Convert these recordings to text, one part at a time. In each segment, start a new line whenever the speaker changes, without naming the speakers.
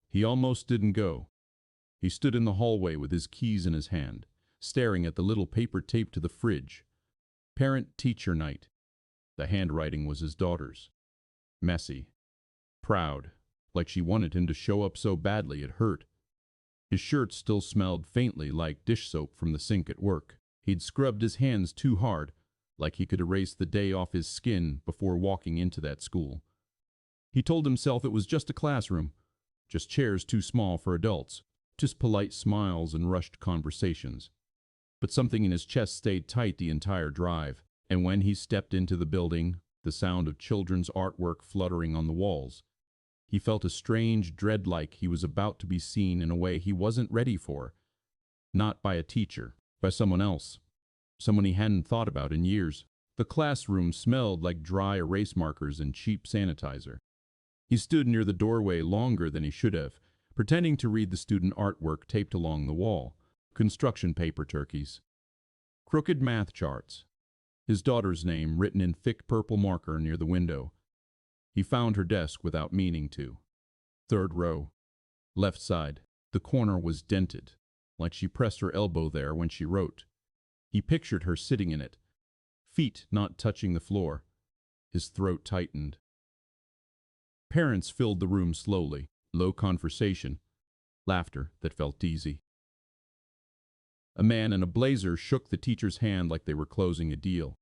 He almost didn't go. He stood in the hallway with his keys in his hand, staring at the little paper taped to the fridge. Parent-teacher night. The handwriting was his daughter's. Messy. Proud. Like she wanted him to show up so badly it hurt. His shirt still smelled faintly like dish soap from the sink at work. He'd scrubbed his hands too hard, like he could erase the day off his skin before walking into that school. He told himself it was just a classroom, just chairs too small for adults, just polite smiles and rushed conversations. But something in his chest stayed tight the entire drive, and when he stepped into the building, the sound of children's artwork fluttering on the walls, he felt a strange dread like he was about to be seen in a way he wasn't ready for. Not by a teacher, by someone else. Someone he hadn't thought about in years. The classroom smelled like dry erase markers and cheap sanitizer. He stood near the doorway longer than he should have, pretending to read the student artwork taped along the wall. Construction paper turkeys. Crooked math charts. His daughter's name written in thick purple marker near the window. He found her desk without meaning to. Third row. Left side. The corner was dented, like she pressed her elbow there when she wrote. He pictured her sitting in it, feet not touching the floor. His throat tightened. Parents filled the room slowly, low conversation, laughter that felt easy. A man in a blazer shook the teacher's hand like they were closing a deal.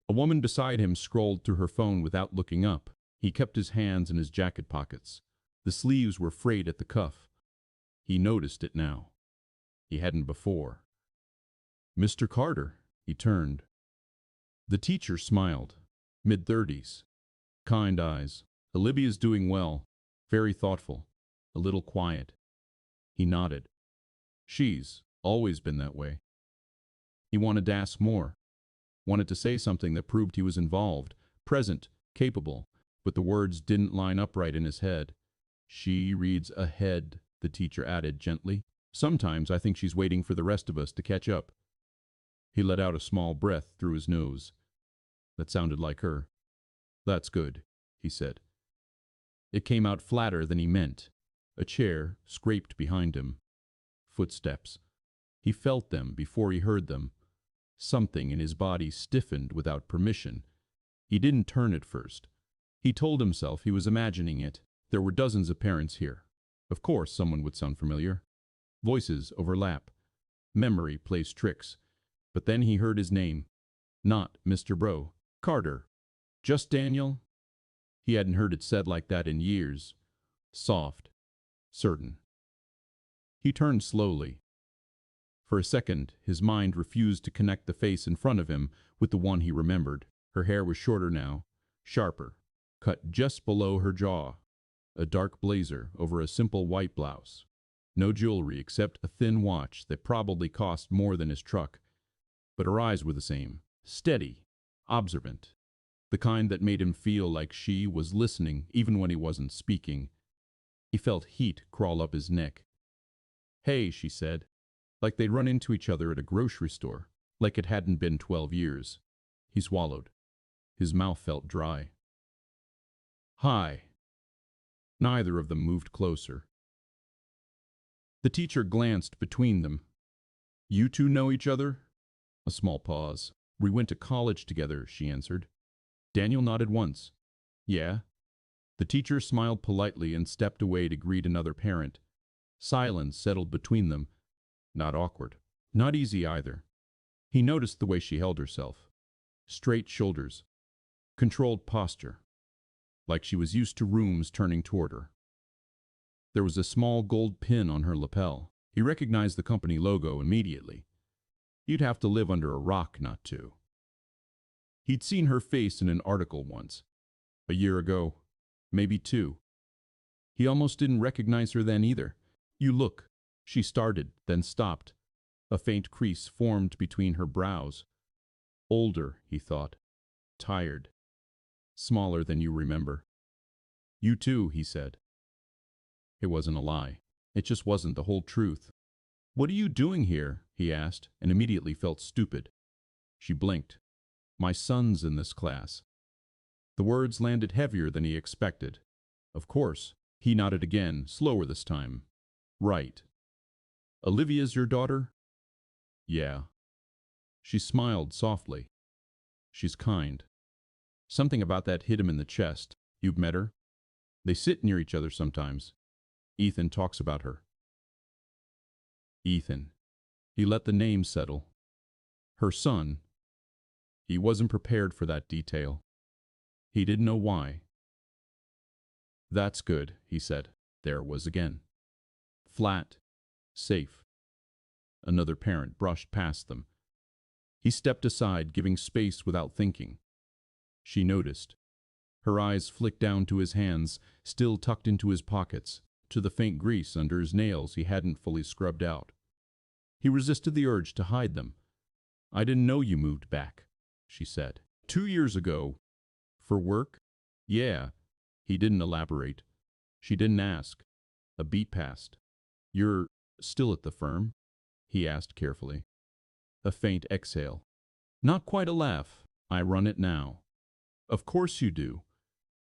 A woman beside him scrolled through her phone without looking up. He kept his hands in his jacket pockets. The sleeves were frayed at the cuff. He noticed it now. He hadn't before. "Mr. Carter," he turned. The teacher smiled. Mid-30s. Kind eyes. "Olivia's doing well. Very thoughtful. A little quiet." He nodded. "She's always been that way." He wanted to ask more. Wanted to say something that proved he was involved, present, capable, but the words didn't line up right in his head. "She reads ahead," the teacher added gently. "Sometimes I think she's waiting for the rest of us to catch up." He let out a small breath through his nose. That sounded like her. "That's good," he said. It came out flatter than he meant. A chair scraped behind him. Footsteps. He felt them before he heard them. Something in his body stiffened without permission. He didn't turn at first. He told himself he was imagining it. There were dozens of parents here. Of course someone would sound familiar. Voices overlap. Memory plays tricks. But then he heard his name. Not Mr. Bro. Carter. Just Daniel. He hadn't heard it said like that in years. Soft. Certain. He turned slowly. For a second, his mind refused to connect the face in front of him with the one he remembered. Her hair was shorter now, sharper, cut just below her jaw. A dark blazer over a simple white blouse. No jewelry except a thin watch that probably cost more than his truck. But her eyes were the same, steady, observant. The kind that made him feel like she was listening even when he wasn't speaking. He felt heat crawl up his neck. "Hey," she said. Like they'd run into each other at a grocery store, like it hadn't been 12 years. He swallowed. His mouth felt dry. "Hi." Neither of them moved closer. The teacher glanced between them. "You two know each other?" A small pause. "We went to college together," she answered. Daniel nodded once. "Yeah?" The teacher smiled politely and stepped away to greet another parent. Silence settled between them. Not awkward. Not easy either. He noticed the way she held herself. Straight shoulders. Controlled posture. Like she was used to rooms turning toward her. There was a small gold pin on her lapel. He recognized the company logo immediately. You'd have to live under a rock not to. He'd seen her face in an article once. A year ago. Maybe 2. He almost didn't recognize her then either. "You look," she started, then stopped. A faint crease formed between her brows. "Older," he thought. "Tired. Smaller than you remember." "You too," he said. It wasn't a lie. It just wasn't the whole truth. "What are you doing here?" he asked, and immediately felt stupid. She blinked. "My son's in this class." The words landed heavier than he expected. Of course. He nodded again, slower this time. Right. Olivia's your daughter? Yeah. She smiled softly. She's kind. Something about that hit him in the chest. You've met her? They sit near each other sometimes. Ethan talks about her. Ethan. He let the name settle. Her son. He wasn't prepared for that detail. He didn't know why. That's good, he said. There it was again. Flat. Safe. Another parent brushed past them. He stepped aside, giving space without thinking. She noticed. Her eyes flicked down to his hands, still tucked into his pockets, to the faint grease under his nails he hadn't fully scrubbed out. He resisted the urge to hide them. I didn't know you moved back, she said. 2 years ago. For work? Yeah. He didn't elaborate. She didn't ask. A beat passed. You're still at the firm? He asked carefully. A faint exhale. Not quite a laugh. I run it now. Of course you do.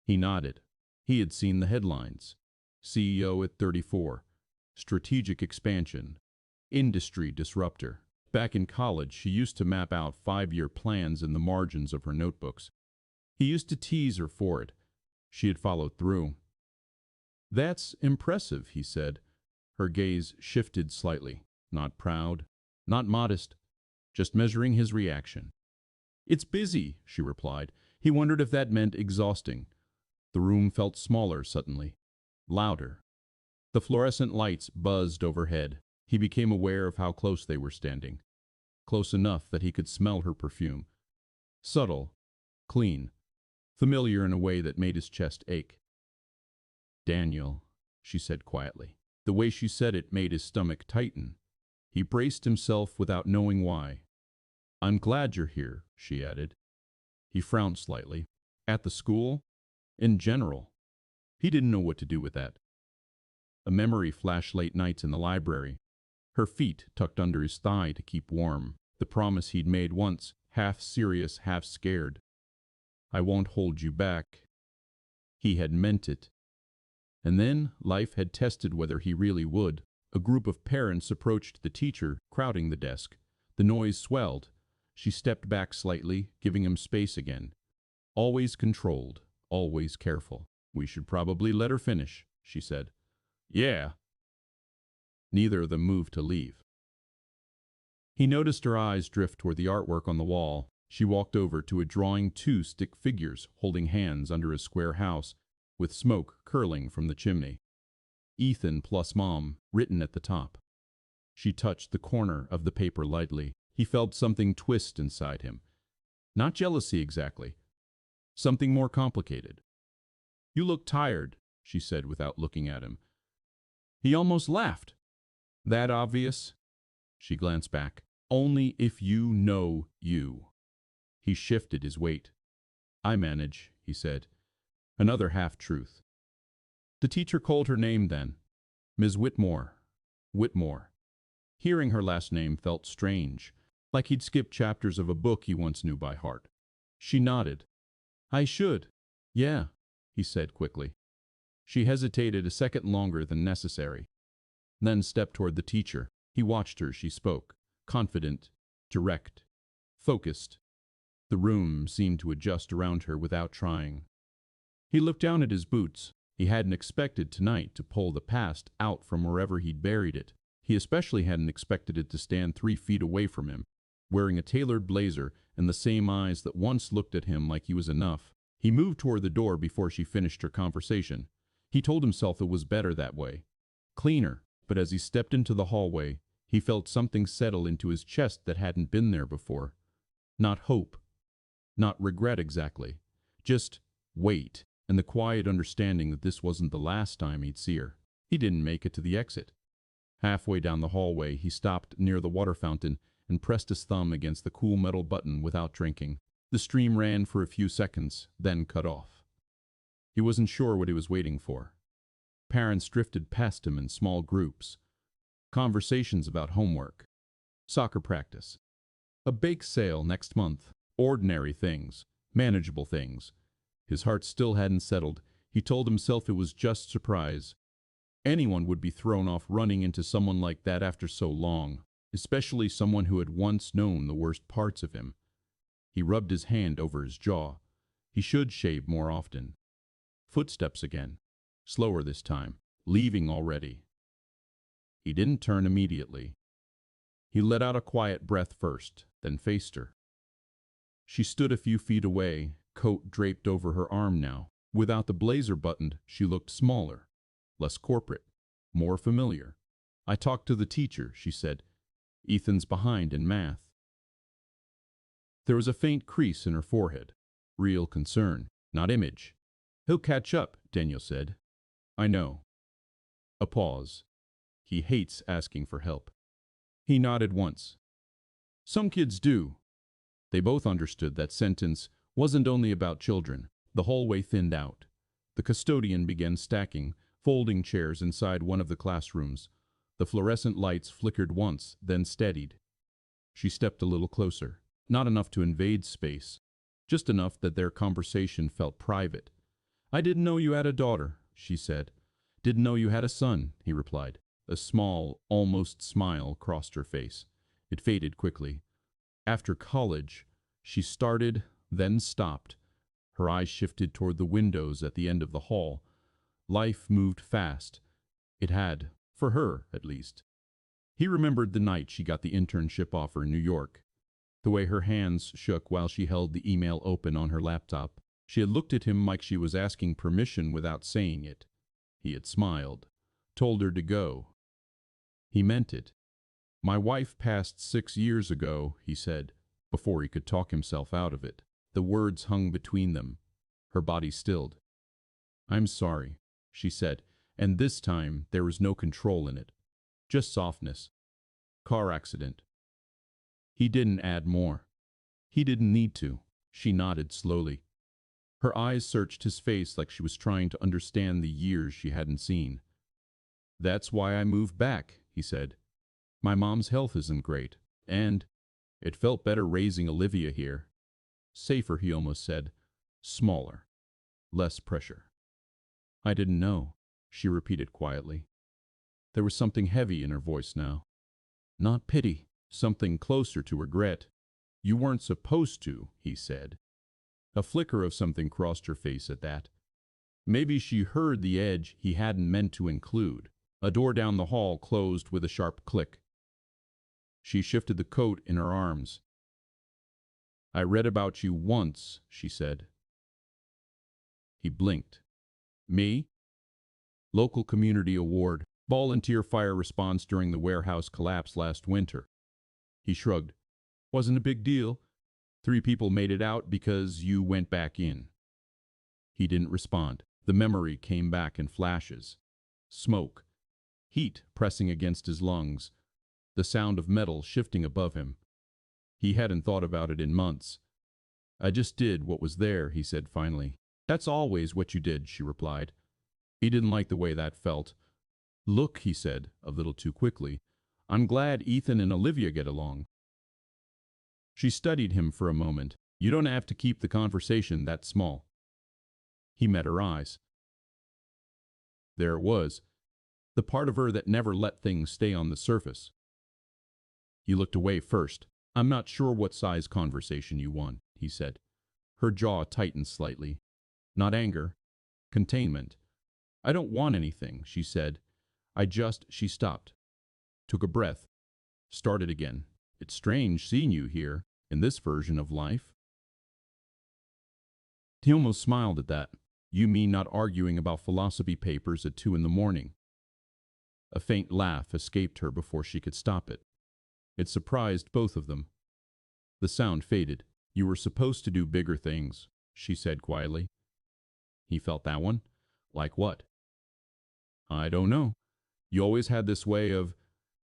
He nodded. He had seen the headlines. CEO at 34. Strategic expansion. Industry disruptor. Back in college, she used to map out 5-year plans in the margins of her notebooks. He used to tease her for it. She had followed through. That's impressive, he said. Her gaze shifted slightly. Not proud, not modest, just measuring his reaction. It's busy, she replied. He wondered if that meant exhausting. The room felt smaller suddenly, louder. The fluorescent lights buzzed overhead. He became aware of how close they were standing. Close enough that he could smell her perfume. Subtle, clean, familiar in a way that made his chest ache. Daniel, she said quietly. The way she said it made his stomach tighten. He braced himself without knowing why. I'm glad you're here, she added. He frowned slightly. At the school? In general. He didn't know what to do with that. A memory flashed late nights in the library. Her feet tucked under his thigh to keep warm. The promise he'd made once, half serious, half scared. I won't hold you back. He had meant it. And then life had tested whether he really would. A group of parents approached the teacher, crowding the desk. The noise swelled. She stepped back slightly, giving him space again. Always controlled, always careful. We should probably let her finish, she said. Yeah. Neither of them moved to leave. He noticed her eyes drift toward the artwork on the wall. She walked over to a drawing 2 stick figures holding hands under a square house, with smoke curling from the chimney. Ethan plus Mom, written at the top. She touched the corner of the paper lightly. He felt something twist inside him. Not jealousy exactly. Something more complicated. You look tired, she said without looking at him. He almost laughed. That obvious? She glanced back. Only if you know you. He shifted his weight. I manage, he said. Another half-truth. The teacher called her name then. Ms. Whitmore. Whitmore. Hearing her last name felt strange, like he'd skipped chapters of a book he once knew by heart. She nodded. I should. Yeah, he said quickly. She hesitated a second longer than necessary, then stepped toward the teacher. He watched her. She spoke, confident, direct, focused. The room seemed to adjust around her without trying. He looked down at his boots. He hadn't expected tonight to pull the past out from wherever he'd buried it. He especially hadn't expected it to stand 3 feet away from him, wearing a tailored blazer and the same eyes that once looked at him like he was enough. He moved toward the door before she finished her conversation. He told himself it was better that way. Cleaner, but as he stepped into the hallway, he felt something settle into his chest that hadn't been there before. Not hope. Not regret exactly. Just weight, and the quiet understanding that this wasn't the last time he'd see her. He didn't make it to the exit. Halfway down the hallway, he stopped near the water fountain and pressed his thumb against the cool metal button without drinking. The stream ran for a few seconds, then cut off. He wasn't sure what he was waiting for. Parents drifted past him in small groups. Conversations about homework, soccer practice, a bake sale next month, ordinary things, manageable things. His heart still hadn't settled. He told himself it was just surprise. Anyone would be thrown off running into someone like that after so long, especially someone who had once known the worst parts of him. He rubbed his hand over his jaw. He should shave more often. Footsteps again. Slower this time. Leaving already. He didn't turn immediately. He let out a quiet breath first, then faced her. She stood a few feet away, coat draped over her arm now. Without the blazer buttoned, she looked smaller, less corporate, more familiar. "I talked to the teacher," she said. "Ethan's behind in math." There was a faint crease in her forehead. Real concern, not image. "He'll catch up," Daniel said. "I know." A pause. "He hates asking for help." He nodded once. "Some kids do." They both understood that sentence wasn't only about children. The hallway thinned out. The custodian began stacking, folding chairs inside one of the classrooms. The fluorescent lights flickered once, then steadied. She stepped a little closer. Not enough to invade space, just enough that their conversation felt private. "I didn't know you had a daughter," she said. "Didn't know you had a son," he replied. A small, almost smile crossed her face. It faded quickly. After college, she started, then stopped. Her eyes shifted toward the windows at the end of the hall. Life moved fast. It had, for her at least. He remembered the night she got the internship offer in New York. The way her hands shook while she held the email open on her laptop. She had looked at him like she was asking permission without saying it. He had smiled, told her to go. He meant it. "My wife passed 6 years ago," he said, before he could talk himself out of it. The words hung between them. Her body stilled. "I'm sorry," she said, and this time there was no control in it. Just softness. "Car accident." He didn't add more. He didn't need to. She nodded slowly. Her eyes searched his face like she was trying to understand the years she hadn't seen. "That's why I moved back," he said. "My mom's health isn't great, and it felt better raising Olivia here. Safer," he almost said. "Smaller. Less pressure." "I didn't know," she repeated quietly. There was something heavy in her voice now. Not pity, something closer to regret. "You weren't supposed to," he said. A flicker of something crossed her face at that. Maybe she heard the edge he hadn't meant to include. A door down the hall closed with a sharp click. She shifted the coat in her arms. "I read about you once," she said. He blinked. "Me?" "Local Community Award. Volunteer fire response during the warehouse collapse last winter." He shrugged. "Wasn't a big deal. 3 people made it out because you went back in." He didn't respond. The memory came back in flashes. Smoke. Heat pressing against his lungs. The sound of metal shifting above him. He hadn't thought about it in months. "I just did what was there," he said finally. "That's always what you did," she replied. He didn't like the way that felt. "Look," he said, a little too quickly, "I'm glad Ethan and Olivia get along." She studied him for a moment. "You don't have to keep the conversation that small." He met her eyes. There it was, the part of her that never let things stay on the surface. He looked away first. "I'm not sure what size conversation you want," he said. Her jaw tightened slightly. Not anger. Containment. "I don't want anything," she said. She stopped. Took a breath. Started again. "It's strange seeing you here, in this version of life." He almost smiled at that. "You mean not arguing about philosophy papers at 2 in the morning?" A faint laugh escaped her before she could stop it. It surprised both of them. The sound faded. "You were supposed to do bigger things," she said quietly. He felt that one. "Like what?" "I don't know. You always had this way of—"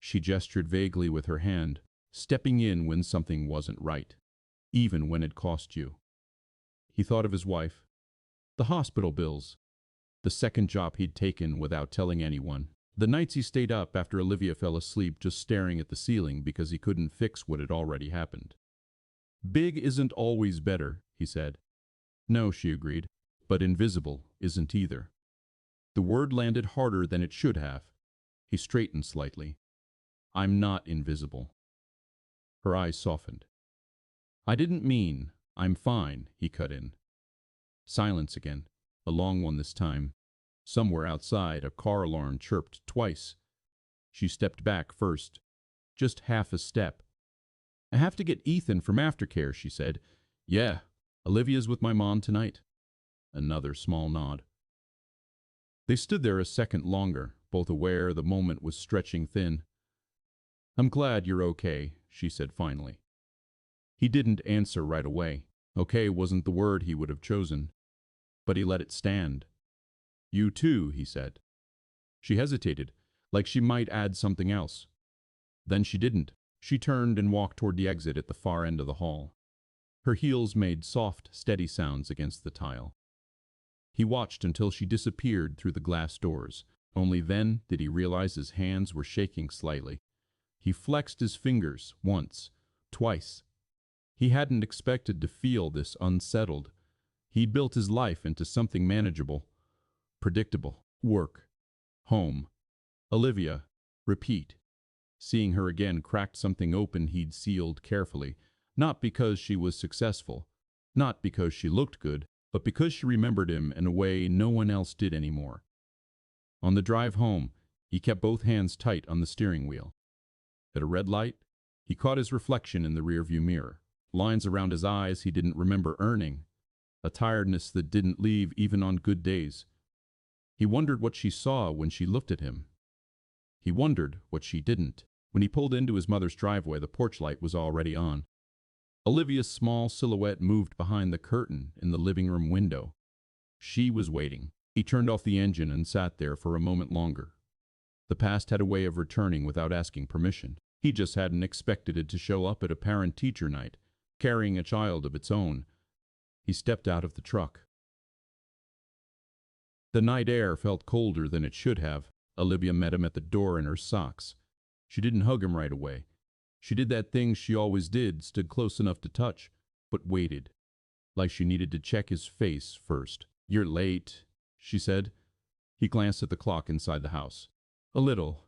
She gestured vaguely with her hand, "stepping in when something wasn't right, even when it cost you." He thought of his wife, the hospital bills, the second job he'd taken without telling anyone, the nights he stayed up after Olivia fell asleep just staring at the ceiling because he couldn't fix what had already happened. "Big isn't always better," he said. "No," she agreed. But invisible isn't either. The word landed harder than it should have. He straightened slightly. I'm not invisible. Her eyes softened. I didn't mean, I'm fine, he cut in. Silence again, a long one this time. Somewhere outside, a car alarm chirped twice. She stepped back first, just half a step. I have to get Ethan from aftercare, she said. Yeah, Olivia's with my mom tonight. Another small nod. They stood there a second longer, both aware the moment was stretching thin. I'm glad you're okay, she said finally. He didn't answer right away. Okay wasn't the word he would have chosen, but he let it stand. You too, he said. She hesitated, like she might add something else. Then she didn't. She turned and walked toward the exit at the far end of the hall. Her heels made soft, steady sounds against the tile. He watched until she disappeared through the glass doors. Only then did he realize his hands were shaking slightly. He flexed his fingers once, twice. He hadn't expected to feel this unsettled. He'd built his life into something manageable, predictable. Work, home, Olivia, repeat. Seeing her again cracked something open he'd sealed carefully, not because she was successful, not because she looked good, but because she remembered him in a way no one else did anymore. On the drive home, he kept both hands tight on the steering wheel. At a red light, he caught his reflection in the rearview mirror. Lines around his eyes he didn't remember earning, a tiredness that didn't leave even on good days. He wondered what she saw when she looked at him. He wondered what she didn't. When he pulled into his mother's driveway, the porch light was already on. Olivia's small silhouette moved behind the curtain in the living room window. She was waiting. He turned off the engine and sat there for a moment longer. The past had a way of returning without asking permission. He just hadn't expected it to show up at a parent-teacher night, carrying a child of its own. He stepped out of the truck. The night air felt colder than it should have. Olivia met him at the door in her socks. She didn't hug him right away. She did that thing she always did, stood close enough to touch, but waited, like she needed to check his face first. You're late, she said. He glanced at the clock inside the house. A little.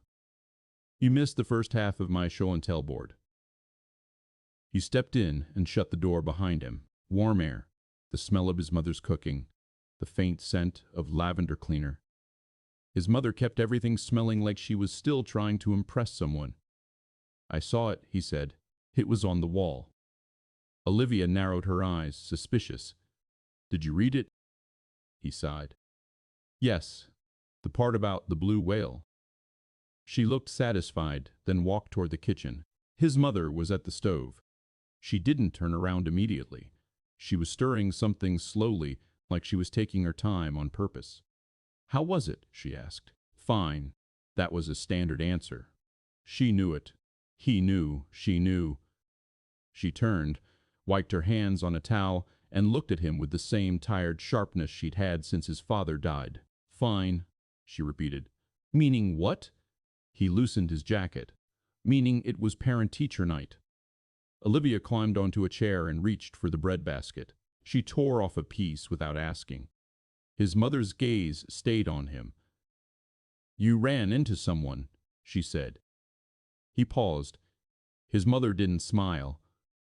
You missed the first half of my show and tell board. He stepped in and shut the door behind him. Warm air, the smell of his mother's cooking, the faint scent of lavender cleaner. His mother kept everything smelling like she was still trying to impress someone. I saw it, he said. It was on the wall. Olivia narrowed her eyes, suspicious. Did you read it? He sighed. Yes, the part about the blue whale. She looked satisfied, then walked toward the kitchen. His mother was at the stove. She didn't turn around immediately. She was stirring something slowly, like she was taking her time on purpose. How was it? She asked. Fine. That was a standard answer. She knew it. He knew. She knew. She turned, wiped her hands on a towel, and looked at him with the same tired sharpness she'd had since his father died. Fine, she repeated. Meaning what? He loosened his jacket. Meaning it was parent-teacher night. Olivia climbed onto a chair and reached for the breadbasket. She tore off a piece without asking. His mother's gaze stayed on him. You ran into someone, she said. He paused. His mother didn't smile.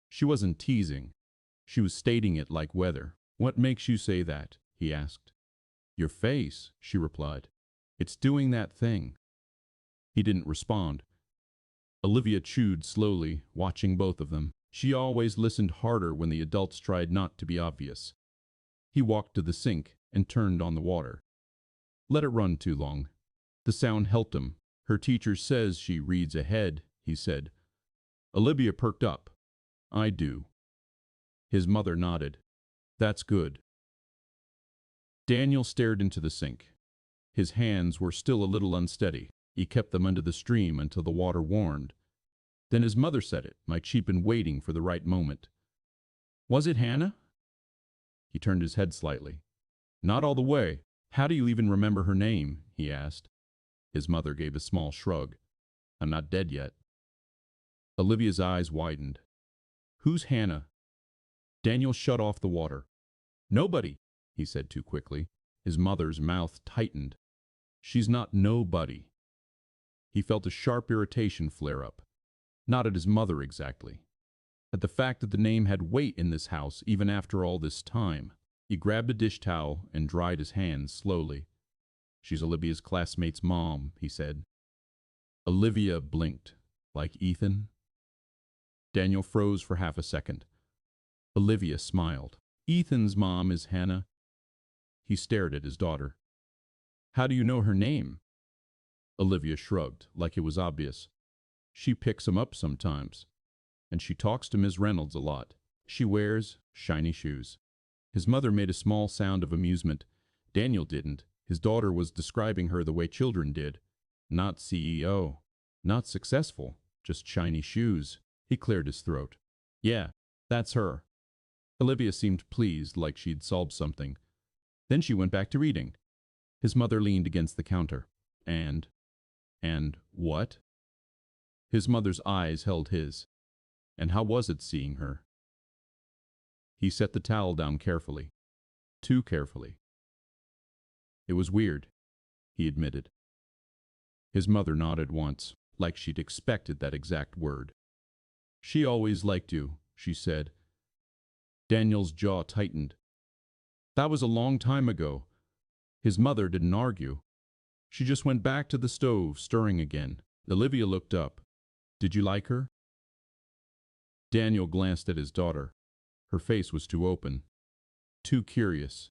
She wasn't teasing. She was stating it like weather. What makes you say that? He asked. Your face, she replied. It's doing that thing. He didn't respond. Olivia chewed slowly, watching both of them. She always listened harder when the adults tried not to be obvious. He walked to the sink and turned on the water. Let it run too long. The sound helped him. Her teacher says she reads ahead, he said. Olivia perked up. I do. His mother nodded. That's good. Daniel stared into the sink. His hands were still a little unsteady. He kept them under the stream until the water warmed. Then his mother said it, like she'd been waiting for the right moment. Was it Hannah? He turned his head slightly. Not all the way. How do you even remember her name? He asked. His mother gave a small shrug. I'm not dead yet. Olivia's eyes widened. Who's Hannah? Daniel shut off the water. Nobody. he said too quickly. His mother's mouth tightened. She's not nobody. He felt a sharp irritation flare up. Not at his mother exactly. At the fact that the name had weight in this house even after all this time. He grabbed a dish towel and dried his hands slowly. She's Olivia's classmate's mom, he said. Olivia blinked. Like Ethan? Daniel froze for half a second. Olivia smiled. Ethan's mom is Hannah. He stared at his daughter. How do you know her name? Olivia shrugged, like it was obvious. She picks him up sometimes. And she talks to Ms. Reynolds a lot. She wears shiny shoes. His mother made a small sound of amusement. Daniel didn't. His daughter was describing her the way children did. Not CEO. Not successful. Just shiny shoes. He cleared his throat. Yeah, that's her. Olivia seemed pleased, like she'd solved something. Then she went back to reading. His mother leaned against the counter. And what? His mother's eyes held his. And how was it seeing her? He set the towel down carefully. Too carefully. It was weird, he admitted. His mother nodded once, like she'd expected that exact word. She always liked you, she said. Daniel's jaw tightened. That was a long time ago. His mother didn't argue. She just went back to the stove, stirring again. Olivia looked up. Did you like her? Daniel glanced at his daughter. Her face was too open. Too curious.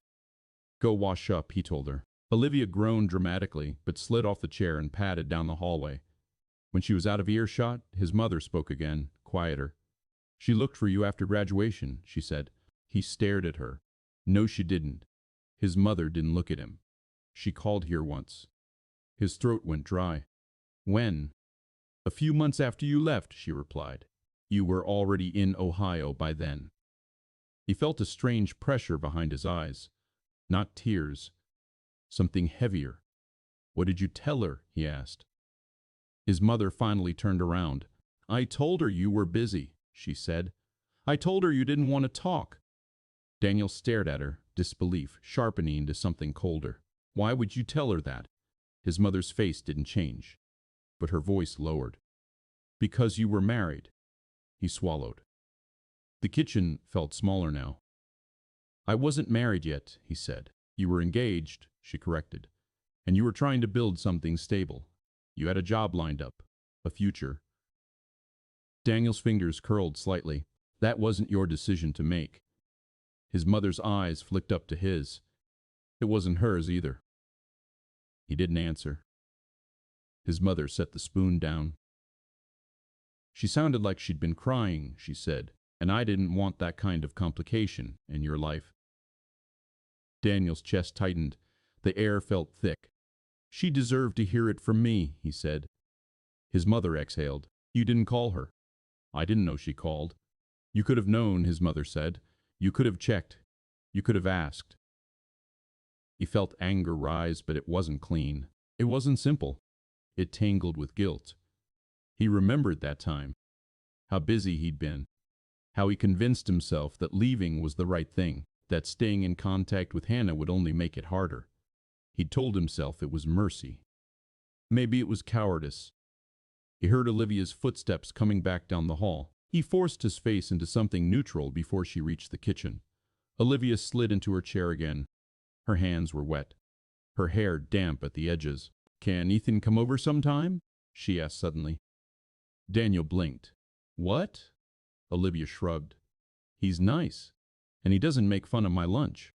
Go wash up, he told her. Olivia groaned dramatically, but slid off the chair and padded down the hallway. When she was out of earshot, his mother spoke again, quieter. She looked for you after graduation, she said. He stared at her. No, she didn't. His mother didn't look at him. She called here once. His throat went dry. When? A few months after you left, she replied. You were already in Ohio by then. He felt a strange pressure behind his eyes. Not tears. Something heavier. What did you tell her? He asked. His mother finally turned around. I told her you were busy, she said. I told her you didn't want to talk. Daniel stared at her, disbelief sharpening into something colder. Why would you tell her that? His mother's face didn't change, but her voice lowered. Because you were married. He swallowed. The kitchen felt smaller now. I wasn't married yet, he said. You were engaged, she corrected. And you were trying to build something stable. You had a job lined up, a future. Daniel's fingers curled slightly. That wasn't your decision to make. His mother's eyes flicked up to his. It wasn't hers either. He didn't answer. His mother set the spoon down. She sounded like she'd been crying, she said, and I didn't want that kind of complication in your life. Daniel's chest tightened. The air felt thick. She deserved to hear it from me, he said. His mother exhaled. You didn't call her. I didn't know she called. You could have known, his mother said. You could have checked. You could have asked. He felt anger rise, but it wasn't clean. It wasn't simple. It tangled with guilt. He remembered that time. How busy he'd been. How he convinced himself that leaving was the right thing, that staying in contact with Hannah would only make it harder. He'd told himself it was mercy. Maybe it was cowardice. He heard Olivia's footsteps coming back down the hall. He forced his face into something neutral before she reached the kitchen. Olivia slid into her chair again. Her hands were wet. Her hair damp at the edges. Can Ethan come over sometime? She asked suddenly. Daniel blinked. What? Olivia shrugged. He's nice, and he doesn't make fun of my lunch.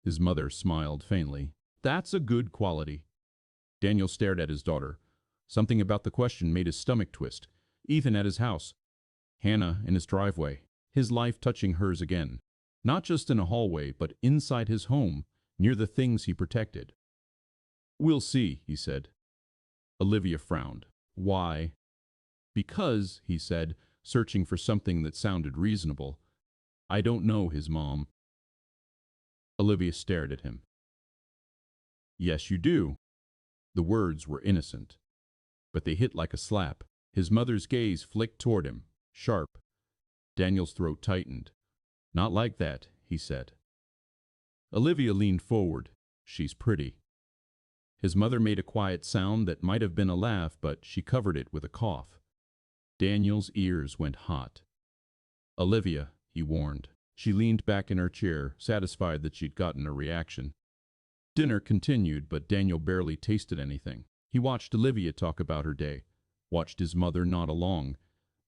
His mother smiled faintly. That's a good quality. Daniel stared at his daughter. Something about the question made his stomach twist. Ethan at his house. Hannah in his driveway. His life touching hers again. Not just in a hallway, but inside his home, near the things he protected. We'll see, he said. Olivia frowned. Why? Because, he said, searching for something that sounded reasonable. I don't know his mom. Olivia stared at him. Yes, you do. The words were innocent, but they hit like a slap. His mother's gaze flicked toward him, sharp. Daniel's throat tightened. Not like that, he said. Olivia leaned forward. She's pretty. His mother made a quiet sound that might have been a laugh, but she covered it with a cough. Daniel's ears went hot. Olivia, he warned. She leaned back in her chair, satisfied that she'd gotten a reaction. Dinner continued, but Daniel barely tasted anything. He watched Olivia talk about her day, watched his mother nod along,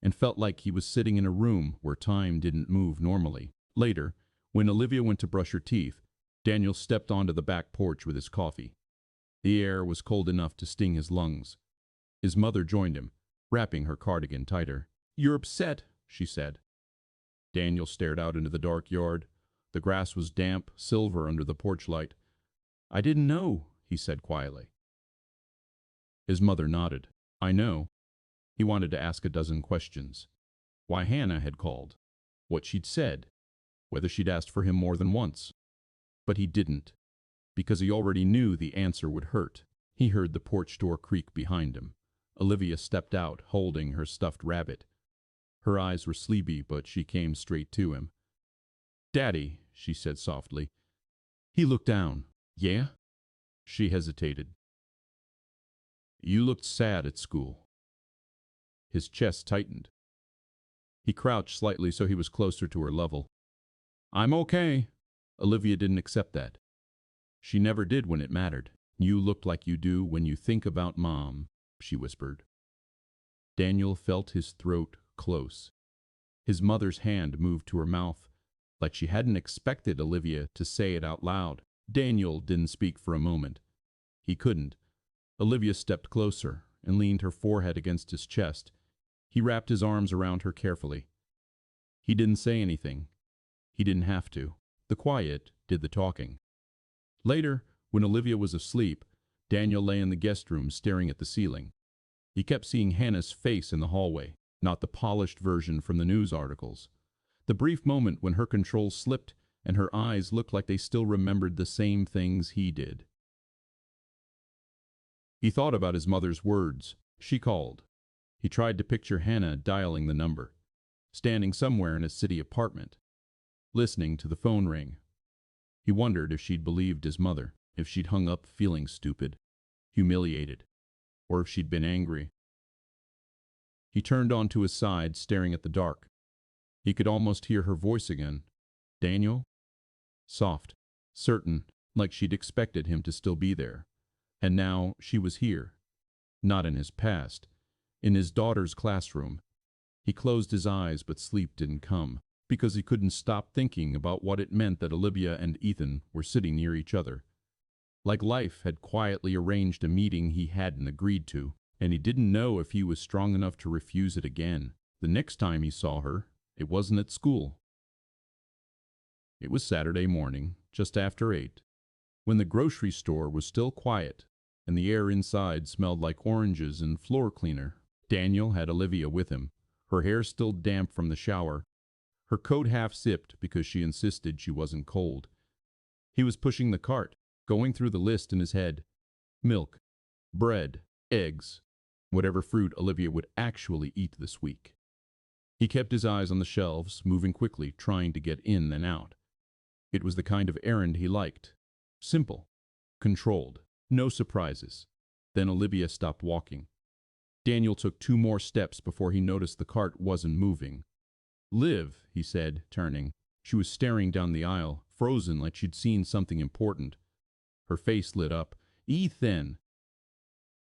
and felt like he was sitting in a room where time didn't move normally. Later, when Olivia went to brush her teeth, Daniel stepped onto the back porch with his coffee. The air was cold enough to sting his lungs. His mother joined him, wrapping her cardigan tighter. "You're upset," she said. Daniel stared out into the dark yard. The grass was damp, silver under the porch light. "I didn't know," he said quietly. His mother nodded. "I know." He wanted to ask a dozen questions. Why Hannah had called, what she'd said, whether she'd asked for him more than once. But he didn't, because he already knew the answer would hurt. He heard the porch door creak behind him. Olivia stepped out, holding her stuffed rabbit. Her eyes were sleepy, but she came straight to him. "Daddy," she said softly. He looked down. "Yeah?" She hesitated. "You looked sad at school." His chest tightened. He crouched slightly so he was closer to her level. "I'm okay." Olivia didn't accept that. She never did when it mattered. "You look like you do when you think about Mom," she whispered. Daniel felt his throat close. His mother's hand moved to her mouth, like she hadn't expected Olivia to say it out loud. Daniel didn't speak for a moment. He couldn't. Olivia stepped closer and leaned her forehead against his chest. He wrapped his arms around her carefully. He didn't say anything. He didn't have to. The quiet did the talking. Later, when Olivia was asleep, Daniel lay in the guest room staring at the ceiling. He kept seeing Hannah's face in the hallway, not the polished version from the news articles. The brief moment when her control slipped and her eyes looked like they still remembered the same things he did. He thought about his mother's words. She called. He tried to picture Hannah dialing the number, standing somewhere in a city apartment, listening to the phone ring. He wondered if she'd believed his mother, if she'd hung up feeling stupid, humiliated, or if she'd been angry. He turned onto his side, staring at the dark. He could almost hear her voice again. "Daniel?" Soft, certain, like she'd expected him to still be there. And now she was here. Not in his past. In his daughter's classroom. He closed his eyes, but sleep didn't come, because he couldn't stop thinking about what it meant that Olivia and Ethan were sitting near each other. Like life had quietly arranged a meeting he hadn't agreed to, and he didn't know if he was strong enough to refuse it again. The next time he saw her, it wasn't at school. It was Saturday morning, just after 8, when the grocery store was still quiet, and the air inside smelled like oranges and floor cleaner. Daniel had Olivia with him, her hair still damp from the shower, her coat half zipped because she insisted she wasn't cold. He was pushing the cart, going through the list in his head. Milk, bread, eggs, whatever fruit Olivia would actually eat this week. He kept his eyes on the shelves, moving quickly, trying to get in and out. It was the kind of errand he liked. Simple, controlled, no surprises. Then Olivia stopped walking. Daniel took 2 more steps before he noticed the cart wasn't moving. "Liv," he said, turning. She was staring down the aisle, frozen like she'd seen something important. Her face lit up. "Ethan!"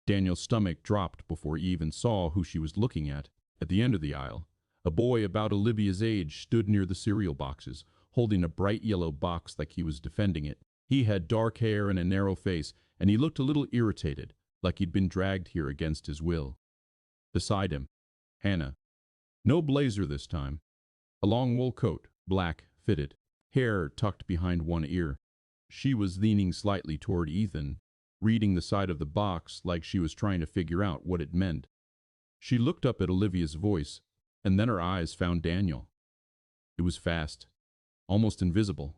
Daniel's stomach dropped before he even saw who she was looking at. At the end of the aisle, a boy about Olivia's age stood near the cereal boxes, holding a bright yellow box like he was defending it. He had dark hair and a narrow face, and he looked a little irritated, like he'd been dragged here against his will. Beside him, Hannah. No blazer this time. A long wool coat, black, fitted, hair tucked behind one ear. She was leaning slightly toward Ethan, reading the side of the box like she was trying to figure out what it meant. She looked up at Olivia's voice, and then her eyes found Daniel. It was fast, almost invisible.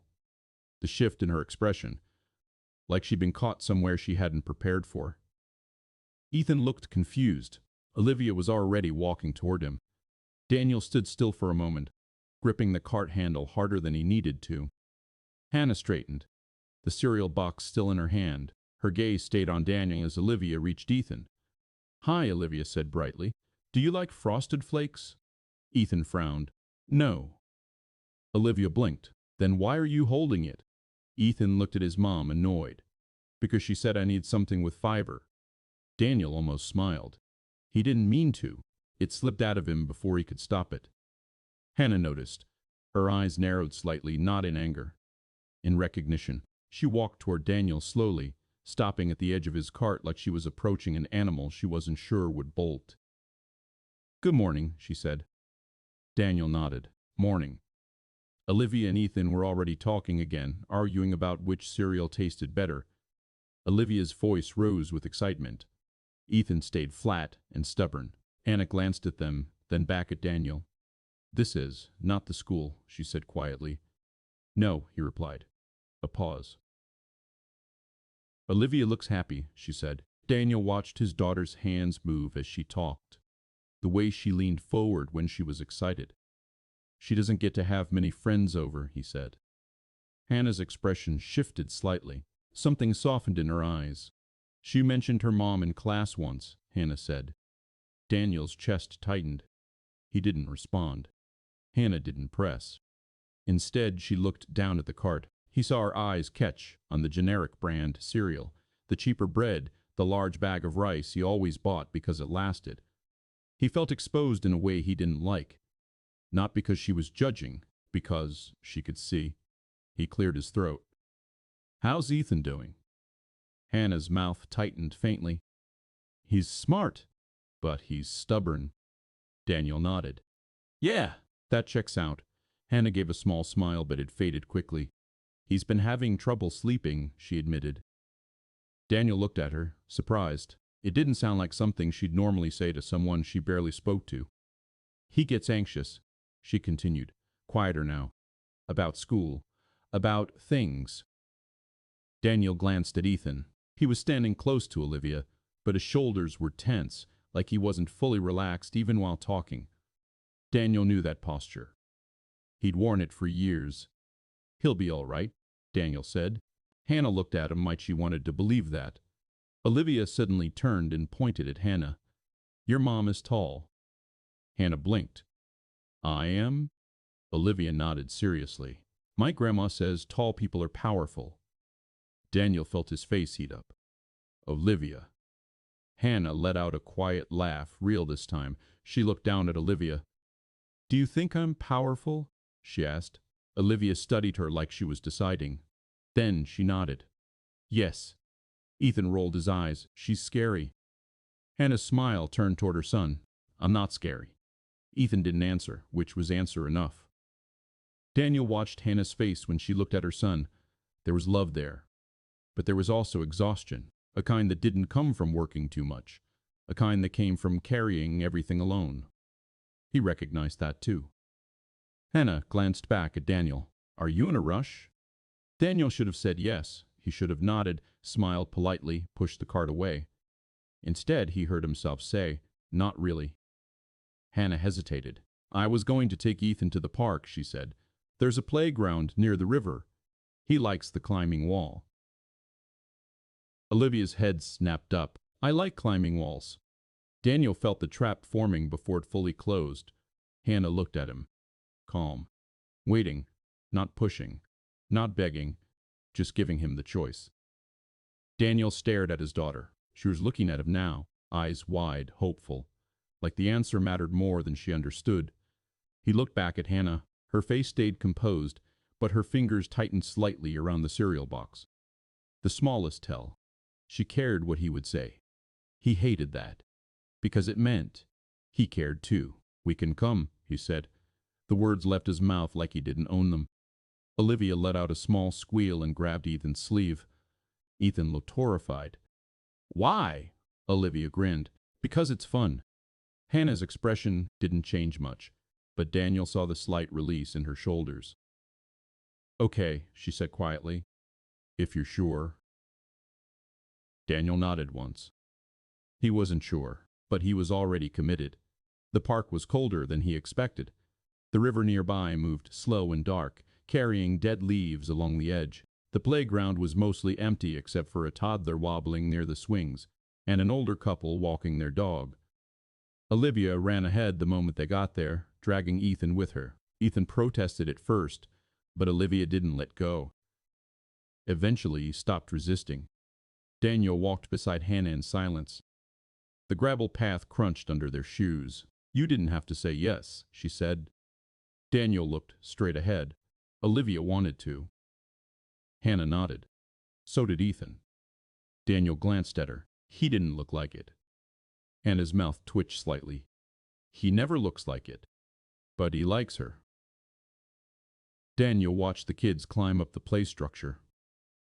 The shift in her expression, like she'd been caught somewhere she hadn't prepared for. Ethan looked confused. Olivia was already walking toward him. Daniel stood still for a moment, gripping the cart handle harder than he needed to. Hannah straightened. the cereal box still in her hand. Her gaze stayed on Daniel as Olivia reached Ethan. "Hi," Olivia said brightly. "Do you like Frosted Flakes?" Ethan frowned. "No." Olivia blinked. "Then why are you holding it?" Ethan looked at his mom, annoyed. "Because she said I need something with fiber." Daniel almost smiled. He didn't mean to. It slipped out of him before he could stop it. Hannah noticed. Her eyes narrowed slightly, not in anger. In recognition, she walked toward Daniel slowly, stopping at the edge of his cart like she was approaching an animal she wasn't sure would bolt. "Good morning," she said. Daniel nodded. "Morning." Olivia and Ethan were already talking again, arguing about which cereal tasted better. Olivia's voice rose with excitement. Ethan stayed flat and stubborn. Hannah glanced at them, then back at Daniel. "This is not the school," she said quietly. "No," he replied. A pause. "Olivia looks happy," she said. Daniel watched his daughter's hands move as she talked, the way she leaned forward when she was excited. "She doesn't get to have many friends over," he said. Hannah's expression shifted slightly. Something softened in her eyes. "She mentioned her mom in class once," Hannah said. Daniel's chest tightened. He didn't respond. Hannah didn't press. Instead, she looked down at the cart. He saw her eyes catch on the generic brand cereal, the cheaper bread, the large bag of rice he always bought because it lasted. He felt exposed in a way he didn't like. Not because she was judging, because she could see. He cleared his throat. "How's Ethan doing?" Hannah's mouth tightened faintly. "He's smart, but he's stubborn." Daniel nodded. "Yeah, that checks out." Hannah gave a small smile, but it faded quickly. "He's been having trouble sleeping," she admitted. Daniel looked at her, surprised. It didn't sound like something she'd normally say to someone she barely spoke to. "He gets anxious," she continued, quieter now. "About school. About things." Daniel glanced at Ethan. He was standing close to Olivia, but his shoulders were tense, like he wasn't fully relaxed even while talking. Daniel knew that posture. He'd worn it for years. "He'll be all right," Daniel said. Hannah looked at him like she wanted to believe that. Olivia suddenly turned and pointed at Hannah. "Your mom is tall." Hannah blinked. "I am?" Olivia nodded seriously. "My grandma says tall people are powerful." Daniel felt his face heat up. "Olivia." Hannah let out a quiet laugh, real this time. She looked down at Olivia. "Do you think I'm powerful?" she asked. Olivia studied her like she was deciding. Then she nodded. "Yes." Ethan rolled his eyes. "She's scary." Hannah's smile turned toward her son. "I'm not scary." Ethan didn't answer, which was answer enough. Daniel watched Hannah's face when she looked at her son. There was love there. But there was also exhaustion, a kind that didn't come from working too much, a kind that came from carrying everything alone. He recognized that too. Hannah glanced back at Daniel. "Are you in a rush?" Daniel should have said yes. He should have nodded, smiled politely, pushed the cart away. Instead, he heard himself say, "Not really." Hannah hesitated. "I was going to take Ethan to the park," she said. "There's a playground near the river. He likes the climbing wall." Olivia's head snapped up. "I like climbing walls." Daniel felt the trap forming before it fully closed. Hannah looked at him. Calm. Waiting. Not pushing. Not begging. Just giving him the choice. Daniel stared at his daughter. She was looking at him now, eyes wide, hopeful, like the answer mattered more than she understood. He looked back at Hannah. Her face stayed composed, but her fingers tightened slightly around the cereal box. The smallest tell. She cared what he would say. He hated that, because it meant he cared too. "We can come," he said. The words left his mouth like he didn't own them. Olivia let out a small squeal and grabbed Ethan's sleeve. Ethan looked horrified. "Why?" Olivia grinned. "Because it's fun." Hannah's expression didn't change much, but Daniel saw the slight release in her shoulders. "Okay," she said quietly. "If you're sure." Daniel nodded once. He wasn't sure, but he was already committed. The park was colder than he expected. The river nearby moved slow and dark, carrying dead leaves along the edge. The playground was mostly empty except for a toddler wobbling near the swings and an older couple walking their dog. Olivia ran ahead the moment they got there, dragging Ethan with her. Ethan protested at first, but Olivia didn't let go. Eventually, he stopped resisting. Daniel walked beside Hannah in silence. The gravel path crunched under their shoes. "You didn't have to say yes," she said. Daniel looked straight ahead. Olivia wanted to. Hannah nodded. So did Ethan. Daniel glanced at her. He didn't look like it. Hannah's mouth twitched slightly. He never looks like it. But he likes her. Daniel watched the kids climb up the play structure.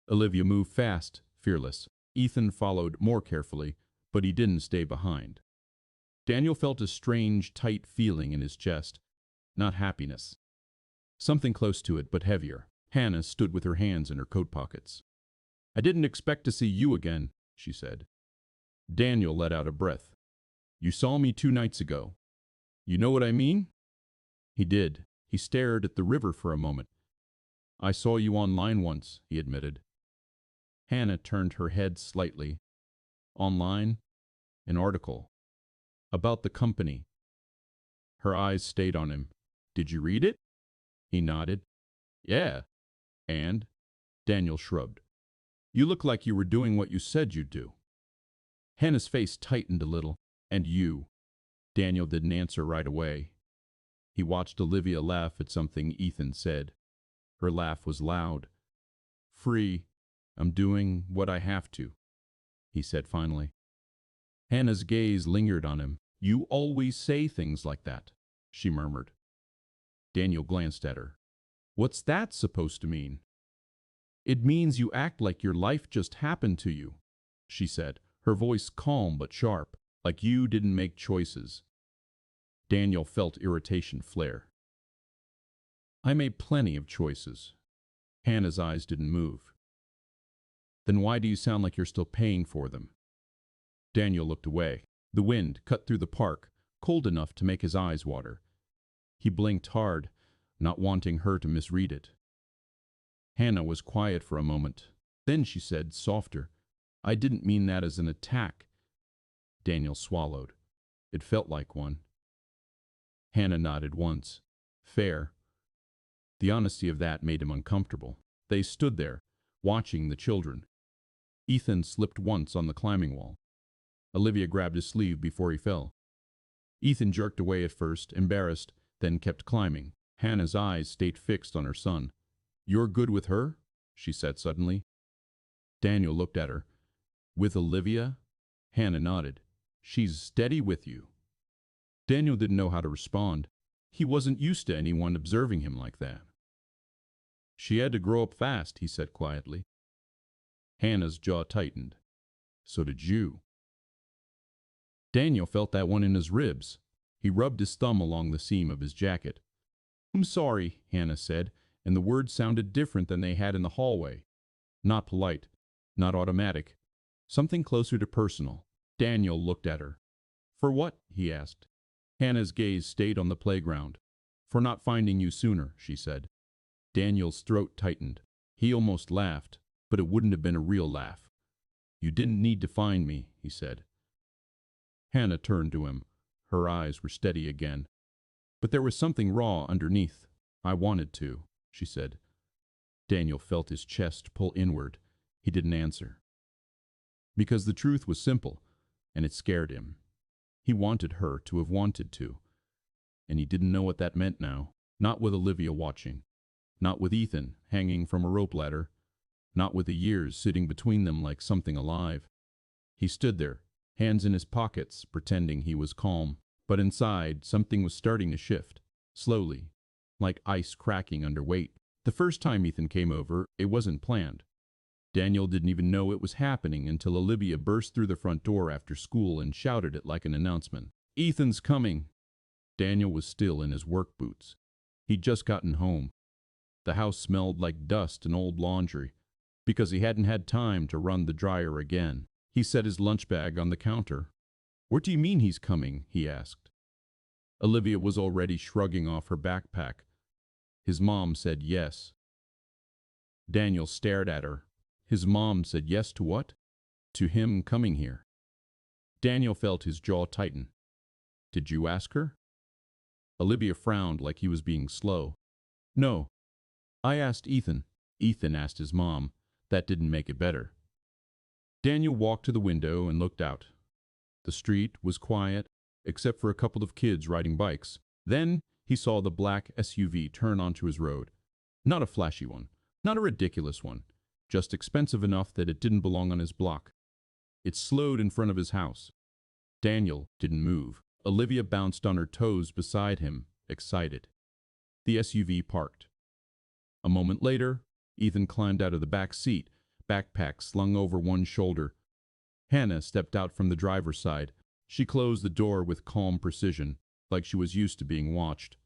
Olivia moved fast, fearless. Ethan followed more carefully, but he didn't stay behind. Daniel felt a strange, tight feeling in his chest. Not happiness. Something close to it, but heavier. Hannah stood with her hands in her coat pockets. "I didn't expect to see you again," she said. Daniel let out a breath. "You saw me 2 nights ago. You know what I mean?" He did. He stared at the river for a moment. "I saw you online once," he admitted. Hannah turned her head slightly. "Online? An article. About the company." Her eyes stayed on him. "Did you read it?" He nodded. "Yeah. And?" Daniel shrugged. "You look like you were doing what you said you'd do." Hannah's face tightened a little. "And you?" Daniel didn't answer right away. He watched Olivia laugh at something Ethan said. Her laugh was loud. "Free. I'm doing what I have to," he said finally. Hannah's gaze lingered on him. "You always say things like that," she murmured. Daniel glanced at her. "What's that supposed to mean?" "It means you act like your life just happened to you," she said, her voice calm but sharp, "like you didn't make choices." Daniel felt irritation flare. "I made plenty of choices." Hannah's eyes didn't move. "Then why do you sound like you're still paying for them?" Daniel looked away. The wind cut through the park, cold enough to make his eyes water. He blinked hard, not wanting her to misread it. Hannah was quiet for a moment. Then she said, softer, "I didn't mean that as an attack." Daniel swallowed. It felt like one. Hannah nodded once. "Fair." The honesty of that made him uncomfortable. They stood there, watching the children. Ethan slipped once on the climbing wall. Olivia grabbed his sleeve before he fell. Ethan jerked away at first, embarrassed, then kept climbing. Hannah's eyes stayed fixed on her son. "You're good with her?" she said suddenly. Daniel looked at her. "With Olivia?" Hannah nodded. "She's steady with you." Daniel didn't know how to respond. He wasn't used to anyone observing him like that. "She had to grow up fast," he said quietly. Hannah's jaw tightened. "So did you." Daniel felt that one in his ribs. He rubbed his thumb along the seam of his jacket. "I'm sorry," Hannah said, and the words sounded different than they had in the hallway. Not polite, not automatic, something closer to personal. Daniel looked at her. "For what?" he asked. Hannah's gaze stayed on the playground. "For not finding you sooner," she said. Daniel's throat tightened. He almost laughed, but it wouldn't have been a real laugh. "You didn't need to find me," he said. Hannah turned to him. Her eyes were steady again. But there was something raw underneath. "I wanted to," she said. Daniel felt his chest pull inward. He didn't answer. Because the truth was simple, and it scared him. He wanted her to have wanted to. And he didn't know what that meant now. Not with Olivia watching. Not with Ethan hanging from a rope ladder. Not with the years sitting between them like something alive. He stood there, hands in his pockets, pretending he was calm. But inside, something was starting to shift. Slowly, like ice cracking under weight. The first time Ethan came over, it wasn't planned. Daniel didn't even know it was happening until Olivia burst through the front door after school and shouted it like an announcement. "Ethan's coming!" Daniel was still in his work boots. He'd just gotten home. The house smelled like dust and old laundry, because he hadn't had time to run the dryer again. He set his lunch bag on the counter. "What do you mean he's coming?" he asked. Olivia was already shrugging off her backpack. His mom said yes. Daniel stared at her. His mom said yes to what? To him coming here. Daniel felt his jaw tighten. Did you ask her? Olivia frowned like he was being slow. No. I asked Ethan. Ethan asked his mom. That didn't make it better. Daniel walked to the window and looked out. The street was quiet, except for a couple of kids riding bikes. Then he saw the black SUV turn onto his road. Not a flashy one, not a ridiculous one, just expensive enough that it didn't belong on his block. It slowed in front of his house. Daniel didn't move. Olivia bounced on her toes beside him, excited. The SUV parked. A moment later, Ethan climbed out of the back seat, backpack slung over one shoulder. Hannah stepped out from the driver's side. She closed the door with calm precision, like she was used to being watched.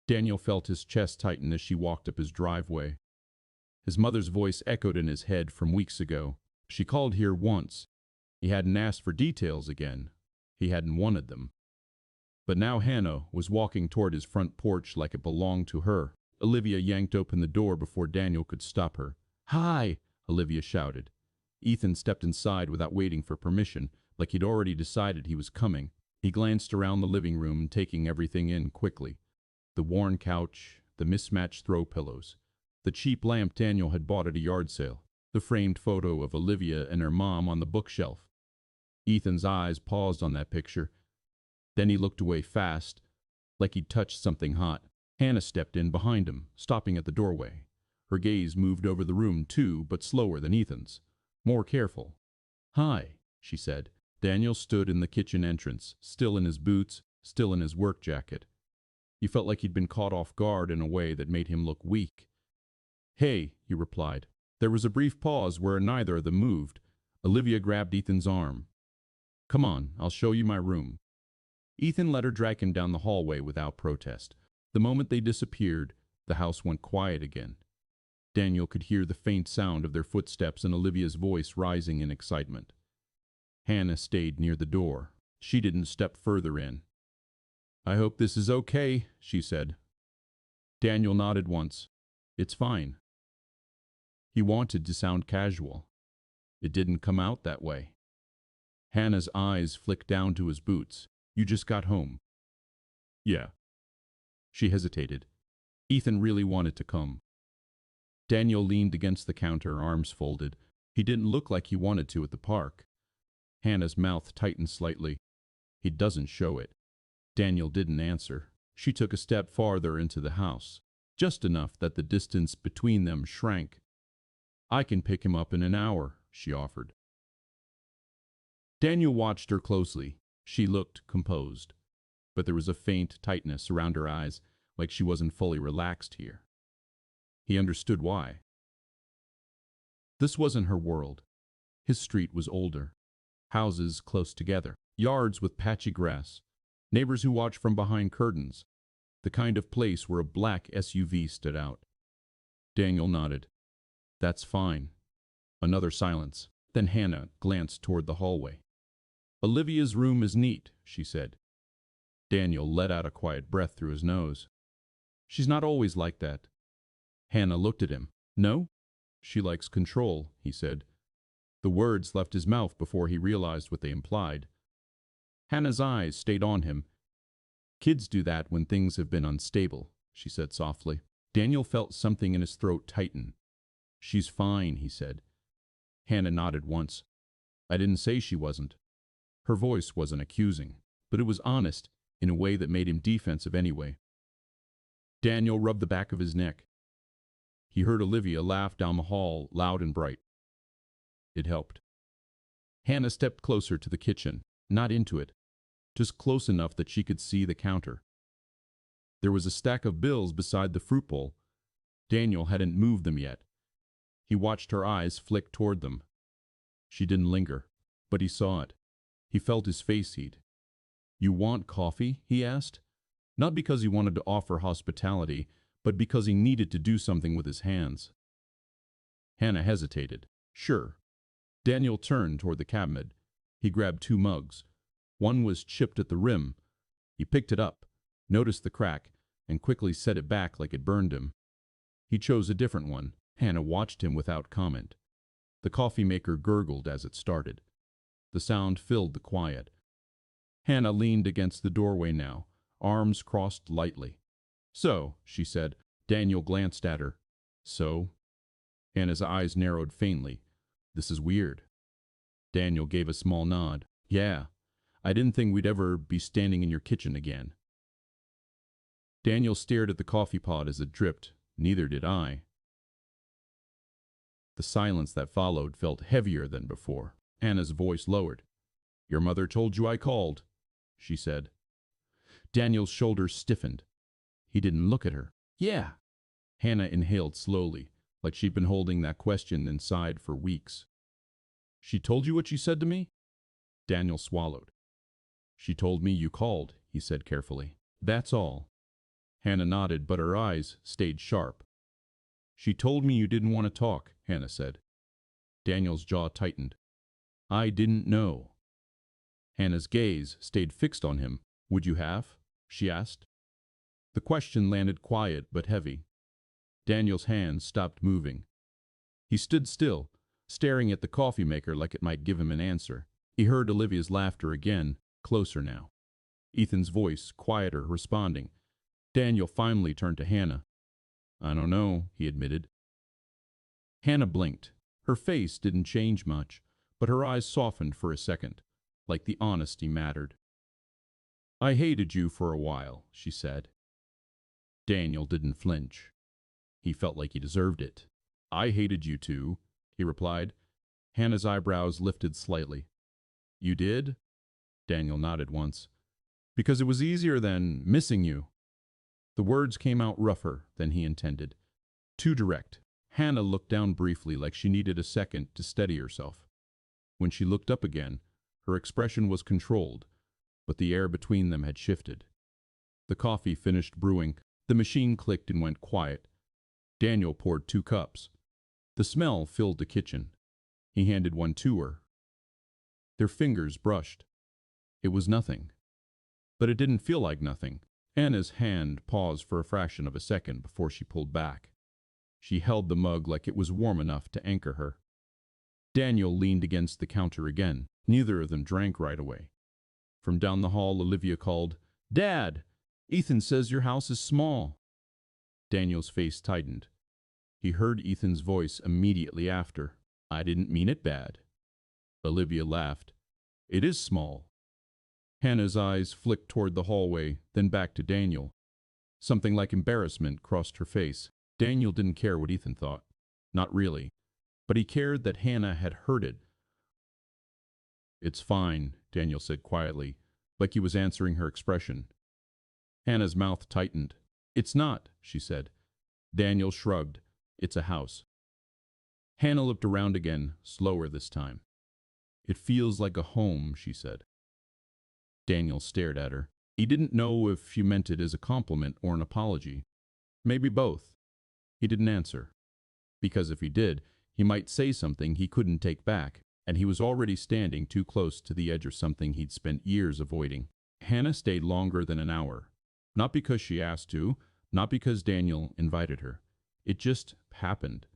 Daniel felt his chest tighten as she walked up his driveway. His mother's voice echoed in his head from weeks ago. She called here once. He hadn't asked for details again. He hadn't wanted them. But now Hannah was walking toward his front porch like it belonged to her. Olivia yanked open the door before Daniel could stop her. "Hi!" Olivia shouted. Ethan stepped inside without waiting for permission, like he'd already decided he was coming. He glanced around the living room, taking everything in quickly. The worn couch, the mismatched throw pillows, the cheap lamp Daniel had bought at a yard sale, the framed photo of Olivia and her mom on the bookshelf. Ethan's eyes paused on that picture. Then he looked away fast, like he'd touched something hot. Hannah stepped in behind him, stopping at the doorway. Her gaze moved over the room too, but slower than Ethan's. More careful. "Hi," she said. Daniel stood in the kitchen entrance, still in his boots, still in his work jacket. He felt like he'd been caught off guard in a way that made him look weak. "Hey," he replied. There was a brief pause where neither of them moved. Olivia grabbed Ethan's arm. "Come on, I'll show you my room." Ethan let her drag him down the hallway without protest. The moment they disappeared, the house went quiet again. Daniel could hear the faint sound of their footsteps and Olivia's voice rising in excitement. Hannah stayed near the door. She didn't step further in. "I hope this is okay," she said. Daniel nodded once. "It's fine." He wanted to sound casual. It didn't come out that way. Hannah's eyes flicked down to his boots. "You just got home." "Yeah." She hesitated. Ethan really wanted to come. Daniel leaned against the counter, arms folded. He didn't look like he wanted to at the park. Hannah's mouth tightened slightly. "He doesn't show it." Daniel didn't answer. She took a step farther into the house, just enough that the distance between them shrank. "I can pick him up in an hour," she offered. Daniel watched her closely. She looked composed, but there was a faint tightness around her eyes, like she wasn't fully relaxed here. He understood why. This wasn't her world. His street was older. Houses close together, yards with patchy grass, neighbors who watched from behind curtains, the kind of place where a black SUV stood out. Daniel nodded. "That's fine." Another silence. Then Hannah glanced toward the hallway. "Olivia's room is neat," she said. Daniel let out a quiet breath through his nose. "She's not always like that." Hannah looked at him. "No? She likes control," he said. The words left his mouth before he realized what they implied. Hannah's eyes stayed on him. "Kids do that when things have been unstable," she said softly. Daniel felt something in his throat tighten. "She's fine," he said. Hannah nodded once. "I didn't say she wasn't." Her voice wasn't accusing, but it was honest in a way that made him defensive anyway. Daniel rubbed the back of his neck. He heard Olivia laugh down the hall, loud and bright. It helped. Hannah stepped closer to the kitchen, not into it, just close enough that she could see the counter. There was a stack of bills beside the fruit bowl. Daniel hadn't moved them yet. He watched her eyes flick toward them. She didn't linger, but he saw it. He felt his face heat. "You want coffee?" he asked. Not because he wanted to offer hospitality, but because he needed to do something with his hands. Hannah hesitated. "Sure." Daniel turned toward the cabinet. He grabbed 2 mugs. One was chipped at the rim. He picked it up, noticed the crack, and quickly set it back like it burned him. He chose a different one. Hannah watched him without comment. The coffee maker gurgled as it started. The sound filled the quiet. Hannah leaned against the doorway now, arms crossed lightly. "So," she said. Daniel glanced at her. "So?" Hannah's eyes narrowed faintly. "This is weird." Daniel gave a small nod. "Yeah, I didn't think we'd ever be standing in your kitchen again." Daniel stared at the coffee pot as it dripped. "Neither did I." The silence that followed felt heavier than before. Hannah's voice lowered. "Your mother told you I called," she said. Daniel's shoulders stiffened. He didn't look at her. "Yeah." Hannah inhaled slowly, like she'd been holding that question inside for weeks. "She told you what she said to me?" Daniel swallowed. "She told me you called," he said carefully. "That's all." Hannah nodded, but her eyes stayed sharp. "She told me you didn't want to talk," Hannah said. Daniel's jaw tightened. "I didn't know." Hannah's gaze stayed fixed on him. "Would you have?" she asked. The question landed quiet but heavy. Daniel's hands stopped moving. He stood still, staring at the coffee maker like it might give him an answer. He heard Olivia's laughter again, closer now. Ethan's voice, quieter, responding. Daniel finally turned to Hannah. "I don't know," he admitted. Hannah blinked. Her face didn't change much, but her eyes softened for a second, like the honesty mattered. "I hated you for a while," she said. Daniel didn't flinch. He felt like he deserved it. "I hated you too," he replied. Hannah's eyebrows lifted slightly. "You did?" Daniel nodded once. "Because it was easier than missing you." The words came out rougher than he intended. Too direct. Hannah looked down briefly like she needed a second to steady herself. When she looked up again, her expression was controlled, but the air between them had shifted. The coffee finished brewing. The machine clicked and went quiet. Daniel poured 2 cups. The smell filled the kitchen. He handed one to her. Their fingers brushed. It was nothing. But it didn't feel like nothing. Anna's hand paused for a fraction of a second before she pulled back. She held the mug like it was warm enough to anchor her. Daniel leaned against the counter again. Neither of them drank right away. From down the hall, Olivia called, "Dad! Ethan says your house is small." Daniel's face tightened. He heard Ethan's voice immediately after. "I didn't mean it bad." Olivia laughed. "It is small." Hannah's eyes flicked toward the hallway, then back to Daniel. Something like embarrassment crossed her face. Daniel didn't care what Ethan thought. Not really. But he cared that Hannah had heard it. "It's fine," Daniel said quietly, like he was answering her expression. Hannah's mouth tightened. "It's not," she said. Daniel shrugged. "It's a house." Hannah looked around again, slower this time. "It feels like a home," she said. Daniel stared at her. He didn't know if she meant it as a compliment or an apology. Maybe both. He didn't answer. Because if he did, he might say something he couldn't take back, and he was already standing too close to the edge of something he'd spent years avoiding. Hannah stayed longer than an hour. Not because she asked to, not because Daniel invited her. It just happened.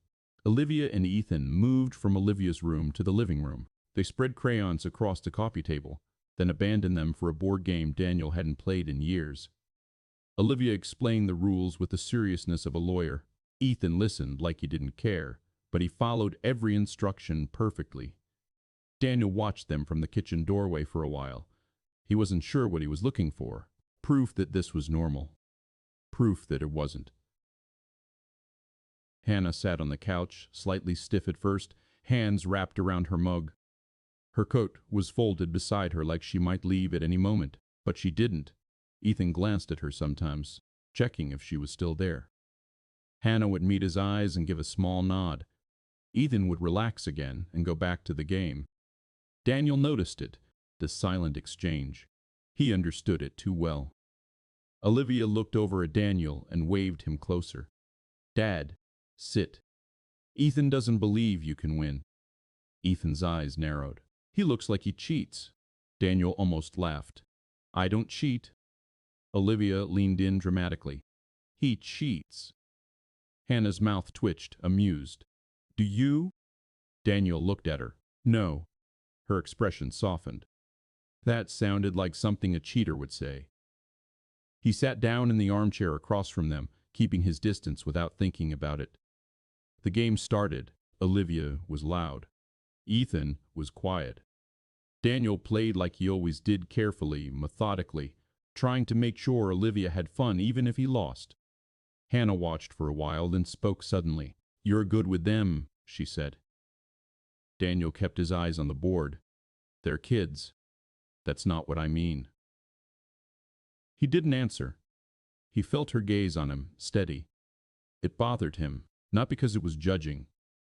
Olivia and Ethan moved from Olivia's room to the living room. They spread crayons across the coffee table, then abandoned them for a board game Daniel hadn't played in years. Olivia explained the rules with the seriousness of a lawyer. Ethan listened like he didn't care, but he followed every instruction perfectly. Daniel watched them from the kitchen doorway for a while. He wasn't sure what he was looking for. Proof that this was normal. Proof that it wasn't. Hannah sat on the couch, slightly stiff at first, hands wrapped around her mug. Her coat was folded beside her like she might leave at any moment, but she didn't. Ethan glanced at her sometimes, checking if she was still there. Hannah would meet his eyes and give a small nod. Ethan would relax again and go back to the game. Daniel noticed it, this silent exchange. He understood it too well. Olivia looked over at Daniel and waved him closer. "Dad, sit. Ethan doesn't believe you can win." Ethan's eyes narrowed. "He looks like he cheats." Daniel almost laughed. "I don't cheat." Olivia leaned in dramatically. "He cheats." Hannah's mouth twitched, amused. Do you? Daniel looked at her. No. Her expression softened. That sounded like something a cheater would say. He sat down in the armchair across from them, keeping his distance without thinking about it. The game started. Olivia was loud. Ethan was quiet. Daniel played like he always did, carefully, methodically, trying to make sure Olivia had fun even if he lost. Hannah watched for a while, then spoke suddenly. You're good with them, she said. Daniel kept his eyes on the board. They're kids. That's not what I mean. He didn't answer. He felt her gaze on him, steady. It bothered him, not because it was judging,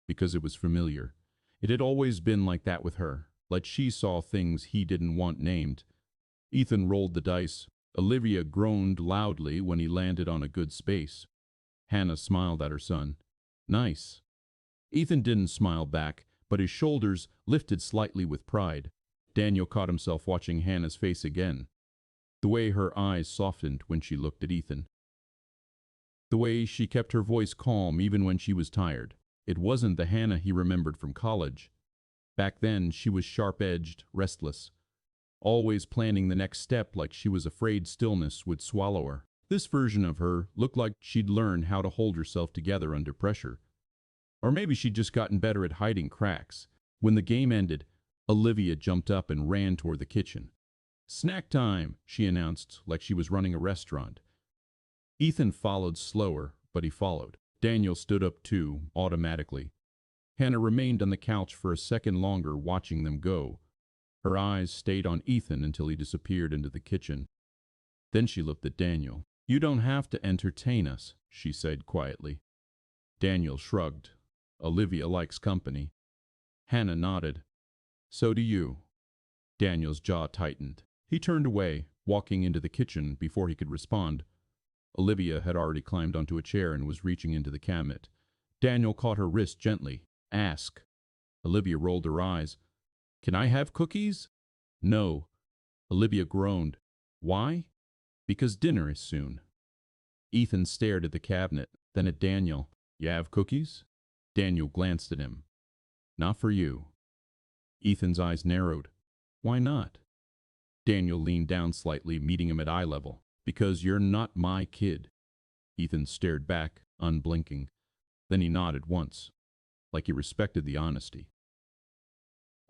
because it was familiar. It had always been like that with her, like she saw things he didn't want named. Ethan rolled the dice. Olivia groaned loudly when he landed on a good space. Hannah smiled at her son. Nice. Ethan didn't smile back, but his shoulders lifted slightly with pride. Daniel caught himself watching Hannah's face again. The way her eyes softened when she looked at Ethan. The way she kept her voice calm even when she was tired. It wasn't the Hannah he remembered from college. Back then, she was sharp-edged, restless, always planning the next step like she was afraid stillness would swallow her. This version of her looked like she'd learned how to hold herself together under pressure. Or maybe she'd just gotten better at hiding cracks. When the game ended, Olivia jumped up and ran toward the kitchen. Snack time, she announced like she was running a restaurant. Ethan followed slower, but he followed. Daniel stood up too, automatically. Hannah remained on the couch for a second longer, watching them go. Her eyes stayed on Ethan until he disappeared into the kitchen. Then she looked at Daniel. You don't have to entertain us, she said quietly. Daniel shrugged. Olivia likes company. Hannah nodded. So do you. Daniel's jaw tightened. He turned away, walking into the kitchen before he could respond. Olivia had already climbed onto a chair and was reaching into the cabinet. Daniel caught her wrist gently. Ask. Olivia rolled her eyes. Can I have cookies? No. Olivia groaned. Why? Because dinner is soon. Ethan stared at the cabinet, then at Daniel. You have cookies? Daniel glanced at him. Not for you. Ethan's eyes narrowed. Why not? Daniel leaned down slightly, meeting him at eye level. Because you're not my kid. Ethan stared back, unblinking. Then he nodded once, like he respected the honesty.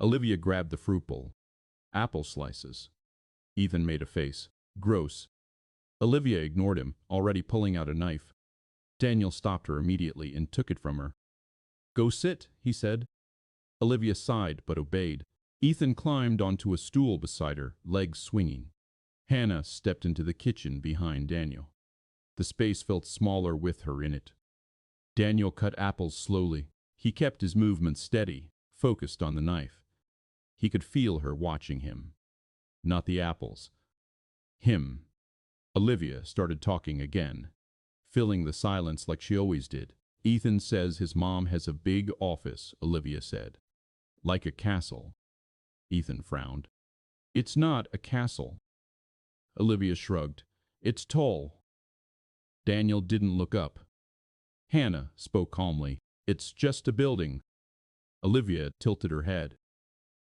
Olivia grabbed the fruit bowl. Apple slices. Ethan made a face. Gross. Olivia ignored him, already pulling out a knife. Daniel stopped her immediately and took it from her. Go sit, he said. Olivia sighed but obeyed. Ethan climbed onto a stool beside her, legs swinging. Hannah stepped into the kitchen behind Daniel. The space felt smaller with her in it. Daniel cut apples slowly. He kept his movements steady, focused on the knife. He could feel her watching him. Not the apples. Him. Olivia started talking again, filling the silence like she always did. Ethan says his mom has a big office, Olivia said. Like a castle. Ethan frowned. It's not a castle. Olivia shrugged. It's tall. Daniel didn't look up. Hannah spoke calmly. It's just a building. Olivia tilted her head.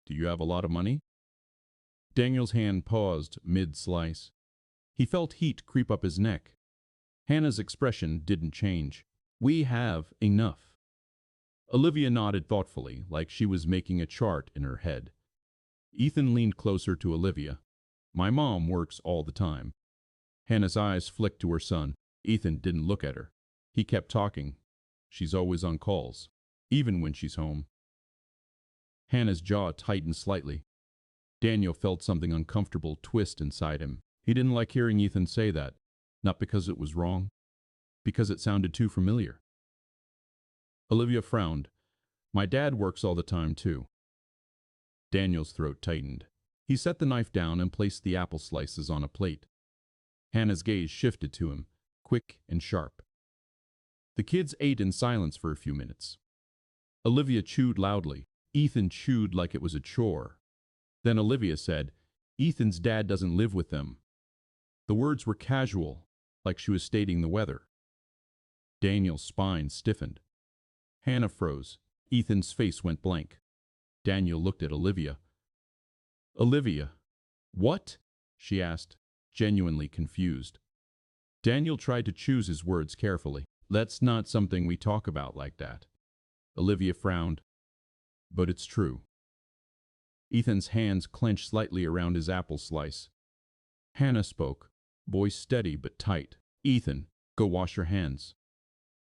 Do you have a lot of money? Daniel's hand paused mid-slice. He felt heat creep up his neck. Hannah's expression didn't change. We have enough. Olivia nodded thoughtfully, like she was making a chart in her head. Ethan leaned closer to Olivia. My mom works all the time. Hannah's eyes flicked to her son. Ethan didn't look at her. He kept talking. She's always on calls, even when she's home. Hannah's jaw tightened slightly. Daniel felt something uncomfortable twist inside him. He didn't like hearing Ethan say that, not because it was wrong, because it sounded too familiar. Olivia frowned. My dad works all the time, too. Daniel's throat tightened. He set the knife down and placed the apple slices on a plate. Hannah's gaze shifted to him, quick and sharp. The kids ate in silence for a few minutes. Olivia chewed loudly. Ethan chewed like it was a chore. Then Olivia said, Ethan's dad doesn't live with them. The words were casual, like she was stating the weather. Daniel's spine stiffened. Hannah froze. Ethan's face went blank. Daniel looked at Olivia. Olivia. What? She asked, genuinely confused. Daniel tried to choose his words carefully. That's not something we talk about like that. Olivia frowned. But it's true. Ethan's hands clenched slightly around his apple slice. Hannah spoke, voice steady but tight. Ethan, go wash your hands.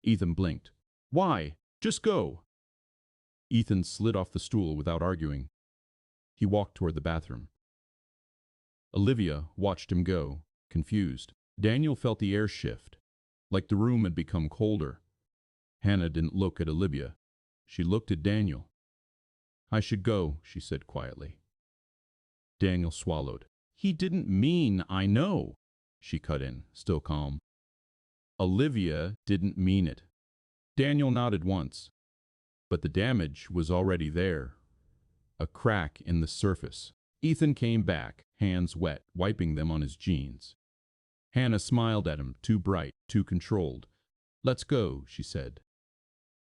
Ethan blinked. Why? Just go. Ethan slid off the stool without arguing. He walked toward the bathroom. Olivia watched him go, confused. Daniel felt the air shift, like the room had become colder. Hannah didn't look at Olivia. She looked at Daniel. I should go, she said quietly. Daniel swallowed. He didn't mean I know, she cut in, still calm. Olivia didn't mean it. Daniel nodded once, but the damage was already there. A crack in the surface. Ethan came back, hands wet, wiping them on his jeans. Hannah smiled at him, too bright, too controlled. Let's go, she said.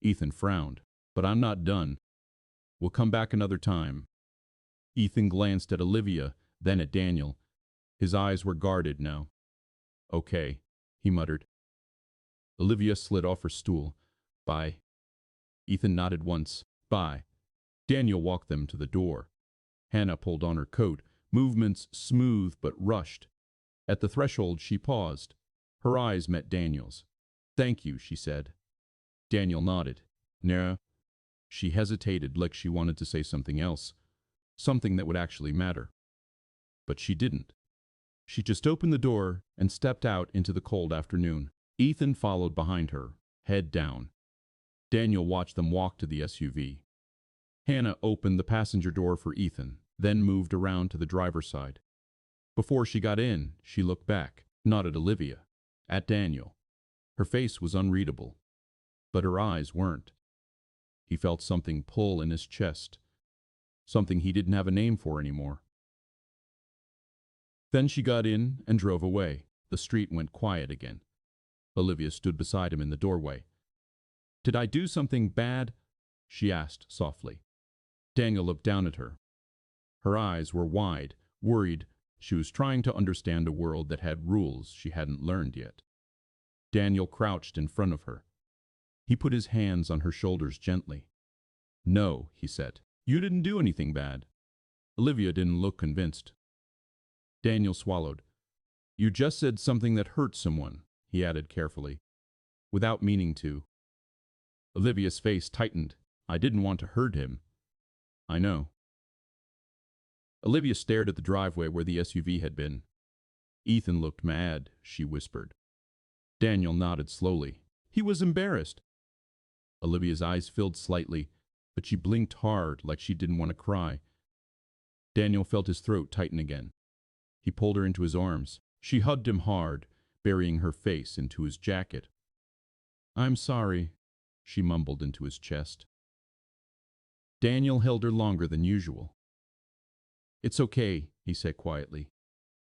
Ethan frowned. But I'm not done. We'll come back another time. Ethan glanced at Olivia, then at Daniel. His eyes were guarded now. Okay, he muttered. Olivia slid off her stool. Bye. Ethan nodded once. Bye. Daniel walked them to the door. Hannah pulled on her coat, movements smooth but rushed. At the threshold she paused. Her eyes met Daniel's. Thank you, she said. Daniel nodded. No. She hesitated like she wanted to say something else, something that would actually matter. But she didn't. She just opened the door and stepped out into the cold afternoon. Ethan followed behind her, head down. Daniel watched them walk to the SUV. Hannah opened the passenger door for Ethan, then moved around to the driver's side. Before she got in, she looked back, not at Olivia, at Daniel. Her face was unreadable, but her eyes weren't. He felt something pull in his chest, something he didn't have a name for anymore. Then she got in and drove away. The street went quiet again. Olivia stood beside him in the doorway. Did I do something bad? She asked softly. Daniel looked down at her. Her eyes were wide, worried. She was trying to understand a world that had rules she hadn't learned yet. Daniel crouched in front of her. He put his hands on her shoulders gently. No, he said. You didn't do anything bad. Olivia didn't look convinced. Daniel swallowed. You just said something that hurt someone, he added carefully, without meaning to. Olivia's face tightened. I didn't want to hurt him. I know. Olivia stared at the driveway where the SUV had been. Ethan looked mad, she whispered. Daniel nodded slowly. He was embarrassed. Olivia's eyes filled slightly, but she blinked hard like she didn't want to cry. Daniel felt his throat tighten again. He pulled her into his arms. She hugged him hard, burying her face into his jacket. I'm sorry, she mumbled into his chest. Daniel held her longer than usual. It's okay, he said quietly.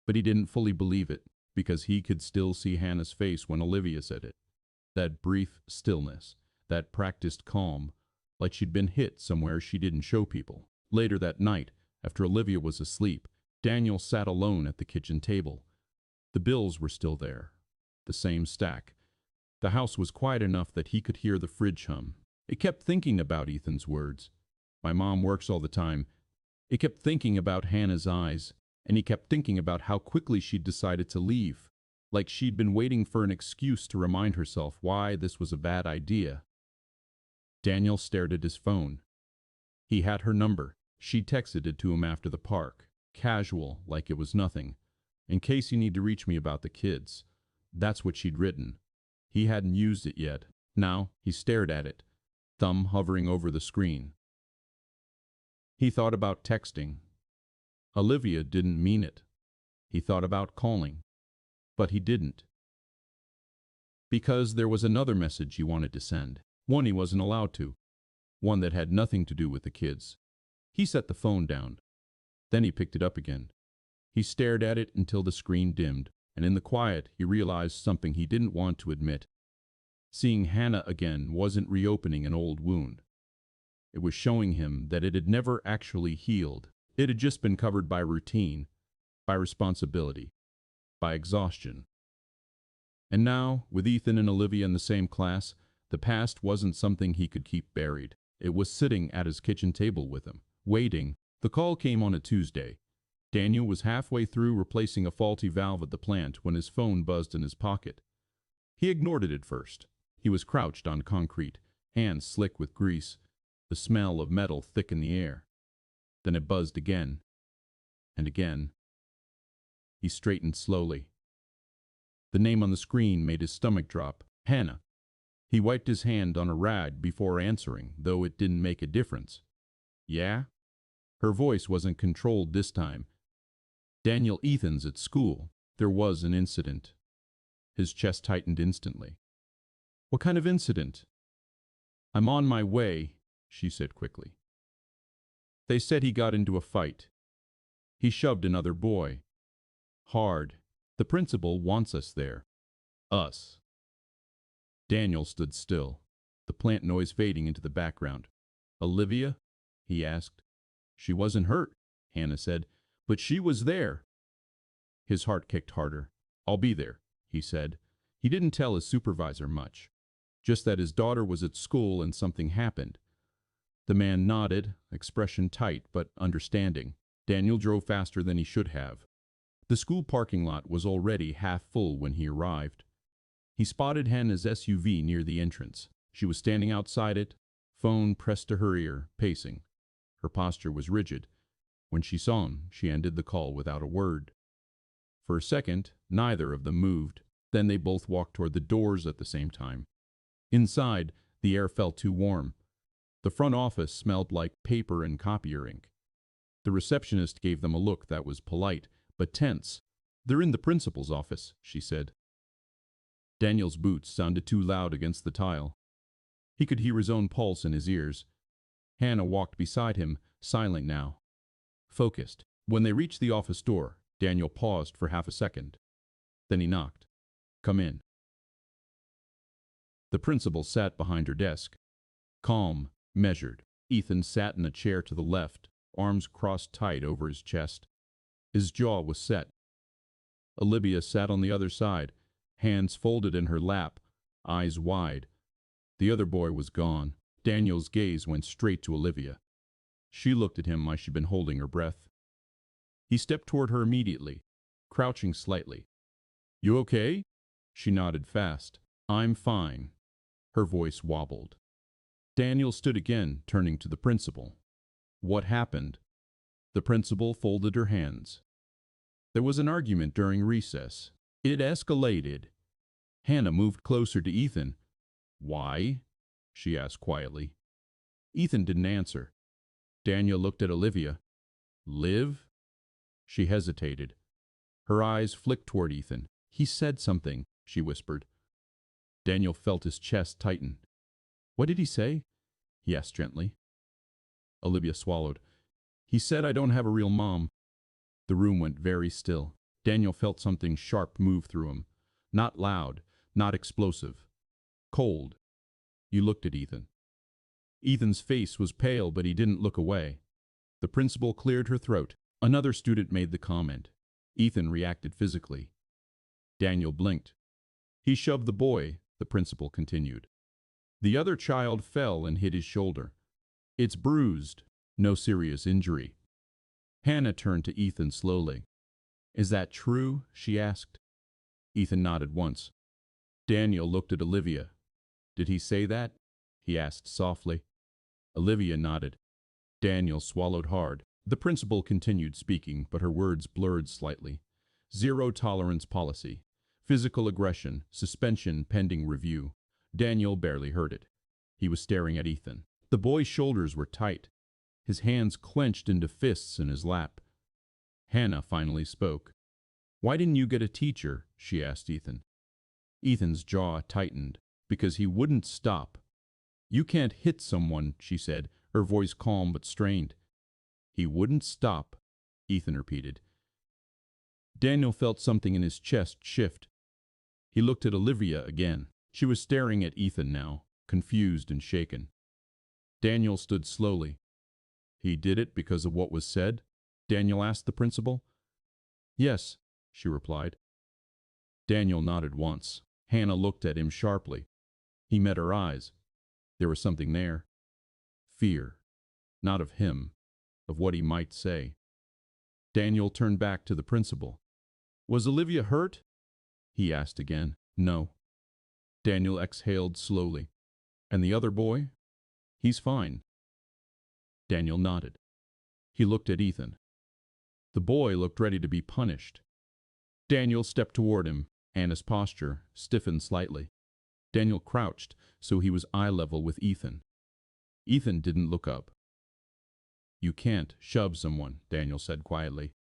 But he didn't fully believe it, because he could still see Hannah's face when Olivia said it. That brief stillness, that practiced calm, like she'd been hit somewhere she didn't show people. Later that night, after Olivia was asleep, Daniel sat alone at the kitchen table. The bills were still there, the same stack. The house was quiet enough that he could hear the fridge hum. It kept thinking about Ethan's words. My mom works all the time. It kept thinking about Hannah's eyes, and he kept thinking about how quickly she'd decided to leave, like she'd been waiting for an excuse to remind herself why this was a bad idea. Daniel stared at his phone. He had her number. She texted it to him after the park, casual, like it was nothing. In case you need to reach me about the kids. That's what she'd written. He hadn't used it yet. Now he stared at it, thumb hovering over the screen. He thought about texting. Olivia didn't mean it. He thought about calling, but he didn't. Because there was another message he wanted to send. One he wasn't allowed to. One that had nothing to do with the kids. He set the phone down. Then he picked it up again. He stared at it until the screen dimmed, and in the quiet he realized something he didn't want to admit. Seeing Hannah again wasn't reopening an old wound. It was showing him that it had never actually healed. It had just been covered by routine, by responsibility, by exhaustion. And now, with Ethan and Olivia in the same class, the past wasn't something he could keep buried. It was sitting at his kitchen table with him, waiting. The call came on a Tuesday. Daniel was halfway through replacing a faulty valve at the plant when his phone buzzed in his pocket. He ignored it at first. He was crouched on concrete, hands slick with grease, the smell of metal thick in the air. Then it buzzed again, and again. He straightened slowly. The name on the screen made his stomach drop. Hannah. He wiped his hand on a rag before answering, though it didn't make a difference. Yeah? Her voice wasn't controlled this time. Daniel, Ethan's at school. There was an incident. His chest tightened instantly. What kind of incident? I'm on my way, she said quickly. They said he got into a fight. He shoved another boy. Hard. The principal wants us there. Us. Daniel stood still, the plant noise fading into the background. Olivia? He asked. She wasn't hurt, Hannah said, but she was there. His heart kicked harder. I'll be there, he said. He didn't tell his supervisor much, just that his daughter was at school and something happened. The man nodded, expression tight but understanding. Daniel drove faster than he should have. The school parking lot was already half full when he arrived. He spotted Hannah's SUV near the entrance. She was standing outside it, phone pressed to her ear, pacing. Her posture was rigid. When she saw him, she ended the call without a word. For a second, neither of them moved. Then they both walked toward the doors at the same time. Inside, the air felt too warm. The front office smelled like paper and copier ink. The receptionist gave them a look that was polite, but tense. They're in the principal's office, she said. Daniel's boots sounded too loud against the tile. He could hear his own pulse in his ears. Hannah walked beside him, silent now, focused. When they reached the office door, Daniel paused for half a second. Then he knocked. Come in. The principal sat behind her desk. Calm, measured. Ethan sat in a chair to the left, arms crossed tight over his chest. His jaw was set. Olivia sat on the other side, hands folded in her lap, eyes wide. The other boy was gone. Daniel's gaze went straight to Olivia. She looked at him like she'd been holding her breath. He stepped toward her immediately, crouching slightly. You okay? She nodded fast. I'm fine. Her voice wobbled. Daniel stood again, turning to the principal. What happened? The principal folded her hands. There was an argument during recess. It escalated. Hannah moved closer to Ethan. Why? She asked quietly. Ethan didn't answer. Daniel looked at Olivia. Liv? She hesitated. Her eyes flicked toward Ethan. He said something, she whispered. Daniel felt his chest tighten. What did he say? He asked gently. Olivia swallowed. He said I don't have a real mom. The room went very still. Daniel felt something sharp move through him. Not loud, not explosive. Cold. You looked at Ethan. Ethan's face was pale, but he didn't look away. The principal cleared her throat. Another student made the comment. Ethan reacted physically. Daniel blinked. He shoved the boy, the principal continued. The other child fell and hit his shoulder. It's bruised, no serious injury. Hannah turned to Ethan slowly. Is that true? She asked. Ethan nodded once. Daniel looked at Olivia. Did he say that? He asked softly. Olivia nodded. Daniel swallowed hard. The principal continued speaking, but her words blurred slightly. Zero tolerance policy. Physical aggression, suspension pending review. Daniel barely heard it. He was staring at Ethan. The boy's shoulders were tight. His hands clenched into fists in his lap. Hannah finally spoke. Why didn't you get a teacher? She asked Ethan. Ethan's jaw tightened, because he wouldn't stop. You can't hit someone, she said, her voice calm but strained. He wouldn't stop, Ethan repeated. Daniel felt something in his chest shift. He looked at Olivia again. She was staring at Ethan now, confused and shaken. Daniel stood slowly. He did it because of what was said? Daniel asked the principal. Yes, she replied. Daniel nodded once. Hannah looked at him sharply. He met her eyes. There was something there. Fear. Not of him, of what he might say. Daniel turned back to the principal. Was Olivia hurt? He asked again. No. Daniel exhaled slowly. And the other boy? He's fine. Daniel nodded. He looked at Ethan. The boy looked ready to be punished. Daniel stepped toward him, and his posture stiffened slightly. Daniel crouched so he was eye level with Ethan. Ethan didn't look up. You can't shove someone, Daniel said quietly.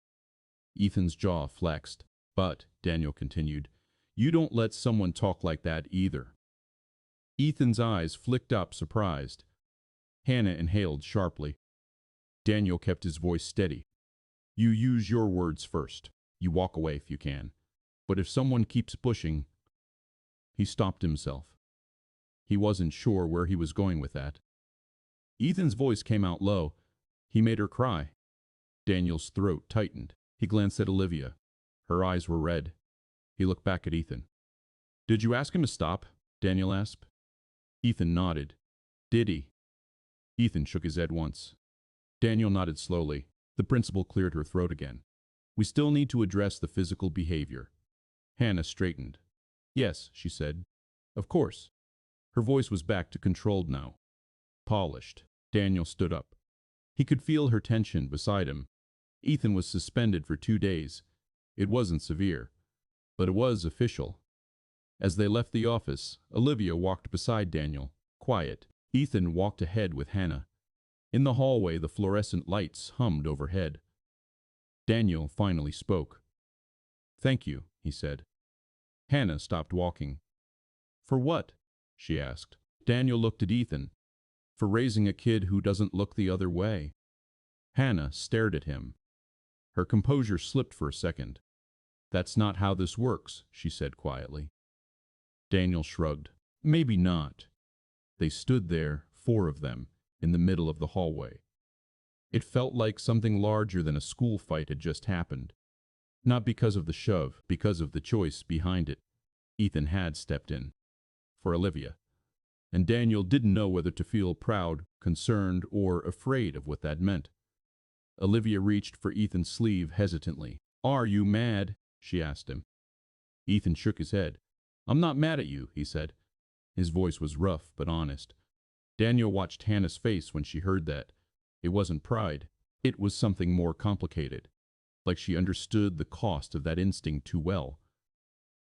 Ethan's jaw flexed. But, Daniel continued, you don't let someone talk like that either. Ethan's eyes flicked up, surprised. Hannah inhaled sharply. Daniel kept his voice steady. You use your words first. You walk away if you can. But if someone keeps pushing... He stopped himself. He wasn't sure where he was going with that. Ethan's voice came out low. He made her cry. Daniel's throat tightened. He glanced at Olivia. Her eyes were red. He looked back at Ethan. Did you ask him to stop? Daniel asked. Ethan nodded. Did he? Ethan shook his head once. Daniel nodded slowly. The principal cleared her throat again. We still need to address the physical behavior. Hannah straightened. Yes, she said. Of course. Her voice was back to controlled now. Polished. Daniel stood up. He could feel her tension beside him. Ethan was suspended for 2 days. It wasn't severe, but it was official. As they left the office, Olivia walked beside Daniel, quiet. Ethan walked ahead with Hannah. In the hallway, the fluorescent lights hummed overhead. Daniel finally spoke. Thank you, he said. Hannah stopped walking. For what? She asked. Daniel looked at Ethan. For raising a kid who doesn't look the other way. Hannah stared at him. Her composure slipped for a second. That's not how this works, she said quietly. Daniel shrugged. Maybe not. They stood there, 4 of them, in the middle of the hallway. It felt like something larger than a school fight had just happened. Not because of the shove, because of the choice behind it. Ethan had stepped in. For Olivia. And Daniel didn't know whether to feel proud, concerned, or afraid of what that meant. Olivia reached for Ethan's sleeve hesitantly. Are you mad? She asked him. Ethan shook his head. I'm not mad at you, he said. His voice was rough but honest. Daniel watched Hannah's face when she heard that. It wasn't pride. It was something more complicated. Like she understood the cost of that instinct too well.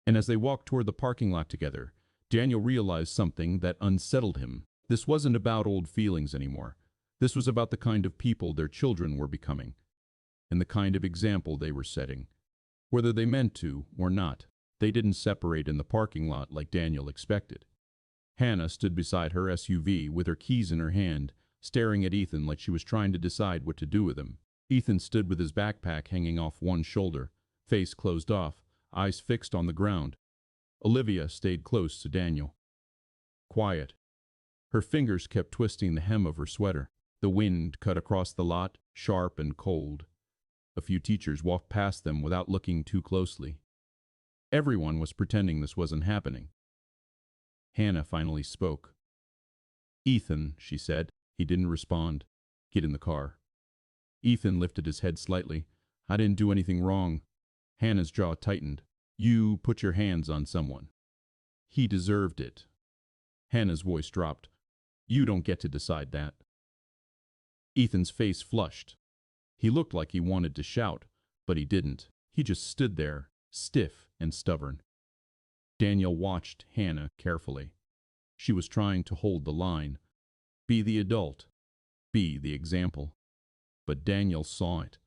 And as they walked toward the parking lot together, Daniel realized something that unsettled him. This wasn't about old feelings anymore. This was about the kind of people their children were becoming, and the kind of example they were setting. Whether they meant to or not, they didn't separate in the parking lot like Daniel expected. Hannah stood beside her SUV with her keys in her hand, staring at Ethan like she was trying to decide what to do with him. Ethan stood with his backpack hanging off one shoulder, face closed off, eyes fixed on the ground. Olivia stayed close to Daniel. Quiet. Her fingers kept twisting the hem of her sweater. The wind cut across the lot, sharp and cold. A few teachers walked past them without looking too closely. Everyone was pretending this wasn't happening. Hannah finally spoke. Ethan, she said. He didn't respond. Get in the car. Ethan lifted his head slightly. I didn't do anything wrong. Hannah's jaw tightened. You put your hands on someone. He deserved it. Hannah's voice dropped. You don't get to decide that. Ethan's face flushed. He looked like he wanted to shout, but he didn't. He just stood there, stiff and stubborn. Daniel watched Hannah carefully. She was trying to hold the line. Be the adult. Be the example. But Daniel saw it.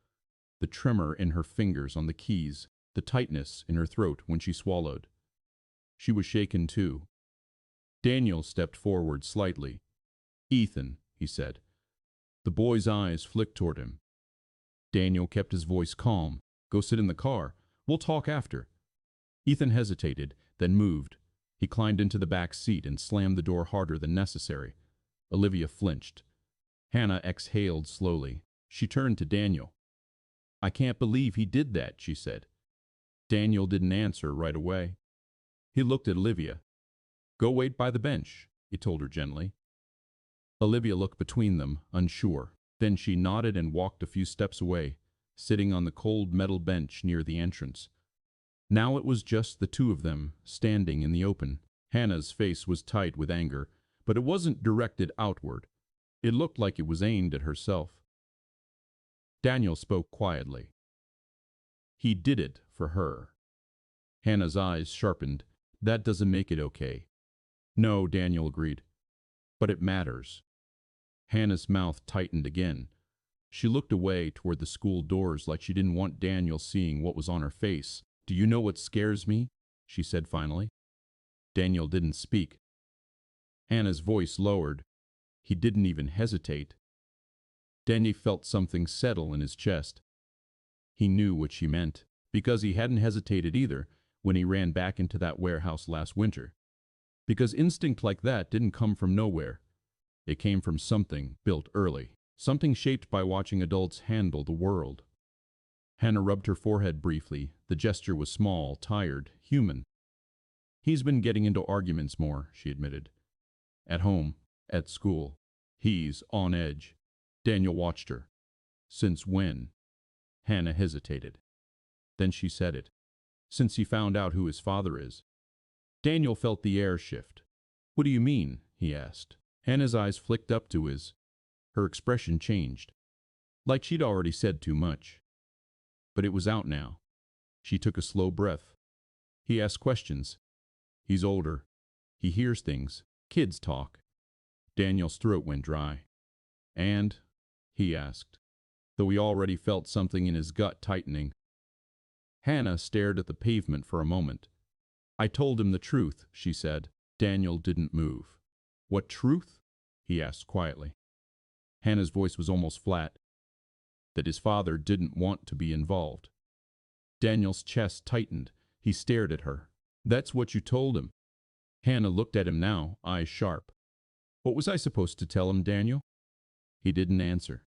The tremor in her fingers on the keys, the tightness in her throat when she swallowed. She was shaken too. Daniel stepped forward slightly. Ethan, he said. The boy's eyes flicked toward him. Daniel kept his voice calm. Go sit in the car. We'll talk after. Ethan hesitated, then moved. He climbed into the back seat and slammed the door harder than necessary. Olivia flinched. Hannah exhaled slowly. She turned to Daniel. "I can't believe he did that," she said. Daniel didn't answer right away. He looked at Olivia. "Go wait by the bench," he told her gently. Olivia looked between them, unsure. Then she nodded and walked a few steps away, sitting on the cold metal bench near the entrance. Now it was just the two of them, standing in the open. Hannah's face was tight with anger, but it wasn't directed outward. It looked like it was aimed at herself. Daniel spoke quietly. "He did it for her." Hannah's eyes sharpened. "That doesn't make it okay." "No," Daniel agreed. "But it matters." Hannah's mouth tightened again. She looked away toward the school doors like she didn't want Daniel seeing what was on her face. "Do you know what scares me?" she said finally. Daniel didn't speak. Hannah's voice lowered. He didn't even hesitate. Daniel felt something settle in his chest. He knew what she meant, because he hadn't hesitated either when he ran back into that warehouse last winter. Because instinct like that didn't come from nowhere. It came from something built early, something shaped by watching adults handle the world. Hannah rubbed her forehead briefly. The gesture was small, tired, human. "He's been getting into arguments more," she admitted. "At home, at school. He's on edge." Daniel watched her. "Since when?" Hannah hesitated. Then she said it. "Since he found out who his father is." Daniel felt the air shift. "What do you mean?" he asked. Hannah's eyes flicked up to his. Her expression changed. Like she'd already said too much. But it was out now. She took a slow breath. "He asks questions. He's older. He hears things. Kids talk." Daniel's throat went dry. "And?" he asked, though he already felt something in his gut tightening. Hannah stared at the pavement for a moment. "I told him the truth," she said. Daniel didn't move. "What truth?" he asked quietly. Hannah's voice was almost flat. "That his father didn't want to be involved." Daniel's chest tightened. He stared at her. "That's what you told him." Hannah looked at him now, eyes sharp. "What was I supposed to tell him, Daniel?" He didn't answer.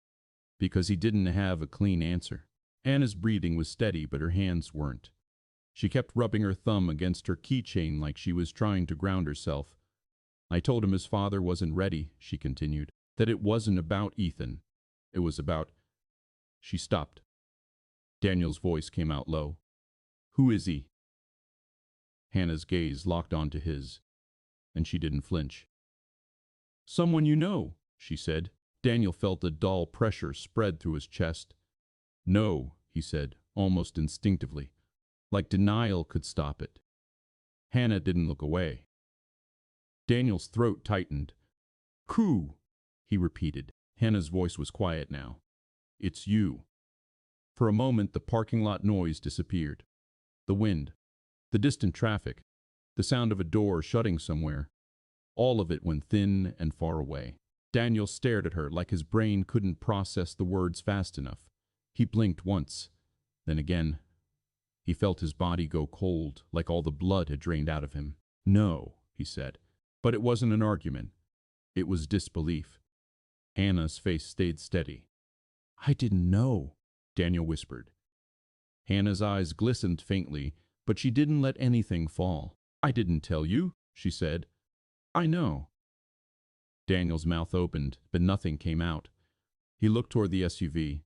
Because he didn't have a clean answer. Hannah's breathing was steady, but her hands weren't. She kept rubbing her thumb against her keychain like she was trying to ground herself. "I told him his father wasn't ready," she continued. "That it wasn't about Ethan. It was about—" She stopped. Daniel's voice came out low. "Who is he?" Hannah's gaze locked onto his, and she didn't flinch. "Someone you know," she said. Daniel felt a dull pressure spread through his chest. "No," he said, almost instinctively, like denial could stop it. Hannah didn't look away. Daniel's throat tightened. "Who?" he repeated. Hannah's voice was quiet now. "It's you." For a moment the parking lot noise disappeared. The wind, the distant traffic, the sound of a door shutting somewhere, all of it went thin and far away. Daniel stared at her like his brain couldn't process the words fast enough. He blinked once, then again. He felt his body go cold, like all the blood had drained out of him. "No," he said. But it wasn't an argument. It was disbelief. Hannah's face stayed steady. "I didn't know," Daniel whispered. Hannah's eyes glistened faintly, but she didn't let anything fall. "I didn't tell you," she said. "I know." Daniel's mouth opened, but nothing came out. He looked toward the SUV.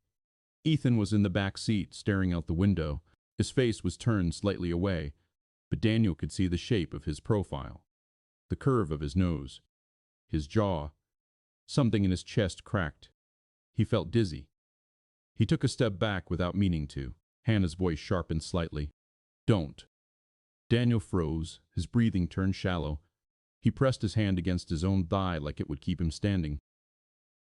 Ethan was in the back seat, staring out the window. His face was turned slightly away, but Daniel could see the shape of his profile, the curve of his nose, his jaw. Something in his chest cracked. He felt dizzy. He took a step back without meaning to. Hannah's voice sharpened slightly. "Don't." Daniel froze. His breathing turned shallow. He pressed his hand against his own thigh like it would keep him standing.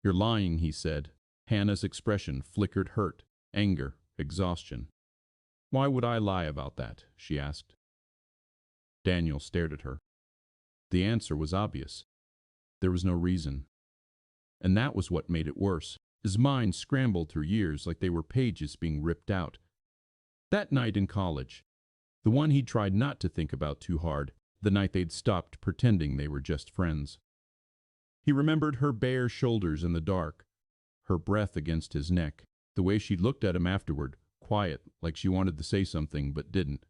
"You're lying," he said. Hannah's expression flickered hurt, anger, exhaustion. "Why would I lie about that?" she asked. Daniel stared at her. The answer was obvious. There was no reason. And that was what made it worse. His mind scrambled through years like they were pages being ripped out. That night in college, the one he tried not to think about too hard, the night they'd stopped pretending they were just friends. He remembered her bare shoulders in the dark, her breath against his neck, the way she looked at him afterward, quiet, like she wanted to say something but didn't.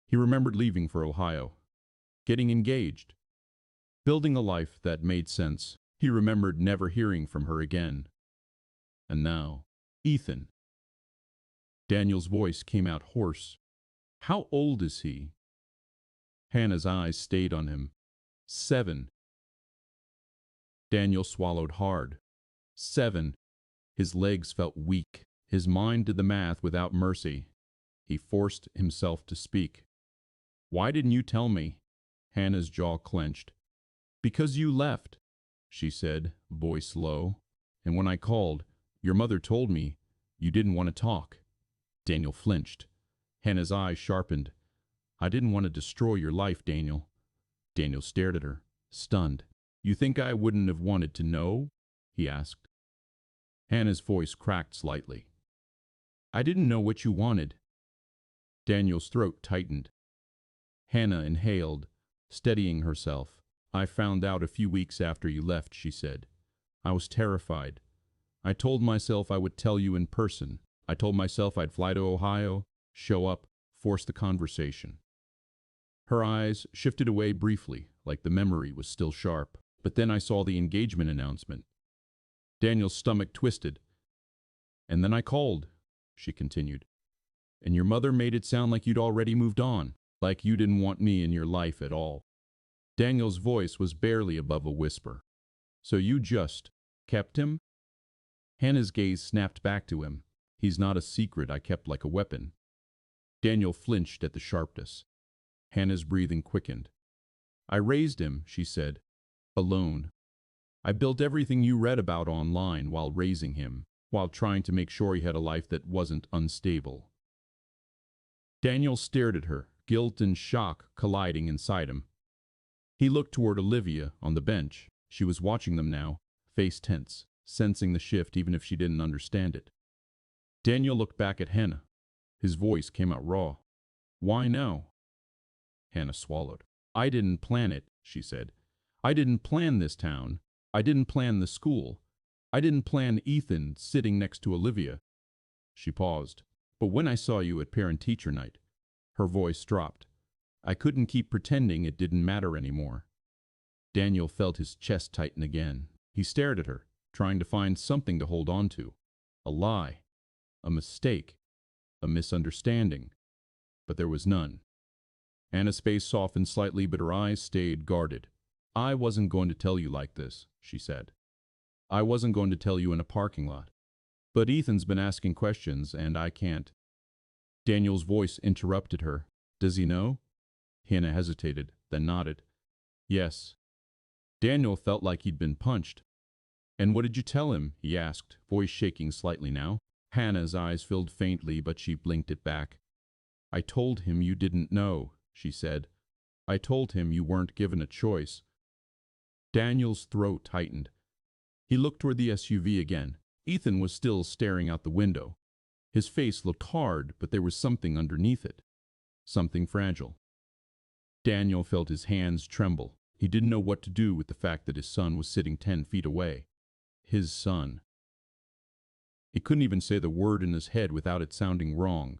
He remembered leaving for Ohio, getting engaged, building a life that made sense. He remembered never hearing from her again. And now, Ethan. Daniel's voice came out hoarse. How old is he? Hannah's eyes stayed on him. 7. Daniel swallowed hard. 7. His legs felt weak. His mind did the math without mercy. He forced himself to speak. Why didn't you tell me? Hannah's jaw clenched. Because you left, she said, voice low. And when I called, your mother told me you didn't want to talk. Daniel flinched. Hannah's eyes sharpened. I didn't want to destroy your life, Daniel. Daniel stared at her, stunned. You think I wouldn't have wanted to know? He asked. Hannah's voice cracked slightly. I didn't know what you wanted. Daniel's throat tightened. Hannah inhaled, steadying herself. I found out a few weeks after you left, she said. I was terrified. I told myself I would tell you in person. I told myself I'd fly to Ohio, show up, force the conversation. Her eyes shifted away briefly, like the memory was still sharp. But then I saw the engagement announcement. Daniel's stomach twisted. And then I called, she continued. And your mother made it sound like you'd already moved on, like you didn't want me in your life at all. Daniel's voice was barely above a whisper. So you just kept him? Hannah's gaze snapped back to him. He's not a secret I kept like a weapon. Daniel flinched at the sharpness. Hannah's breathing quickened. I raised him, she said, alone. I built everything you read about online while raising him, while trying to make sure he had a life that wasn't unstable. Daniel stared at her, guilt and shock colliding inside him. He looked toward Olivia on the bench. She was watching them now, face tense, sensing the shift even if she didn't understand it. Daniel looked back at Hannah. His voice came out raw. Why now? Hannah swallowed. I didn't plan it, she said. I didn't plan this town. I didn't plan the school. I didn't plan Ethan sitting next to Olivia. She paused. But when I saw you at parent-teacher night, her voice dropped. I couldn't keep pretending it didn't matter anymore. Daniel felt his chest tighten again. He stared at her, trying to find something to hold on to. A lie. A mistake. A misunderstanding. But there was none. Anna's face softened slightly, but her eyes stayed guarded. I wasn't going to tell you like this, she said. I wasn't going to tell you in a parking lot. But Ethan's been asking questions, and I can't. Daniel's voice interrupted her. Does he know? Hannah hesitated, then nodded. Yes. Daniel felt like he'd been punched. And what did you tell him? He asked, voice shaking slightly now. Hannah's eyes filled faintly, but she blinked it back. I told him you didn't know, she said. I told him you weren't given a choice. Daniel's throat tightened. He looked toward the SUV again. Ethan was still staring out the window. His face looked hard, but there was something underneath it. Something fragile. Daniel felt his hands tremble. He didn't know what to do with the fact that his son was sitting 10 feet away. His son. He couldn't even say the word in his head without it sounding wrong.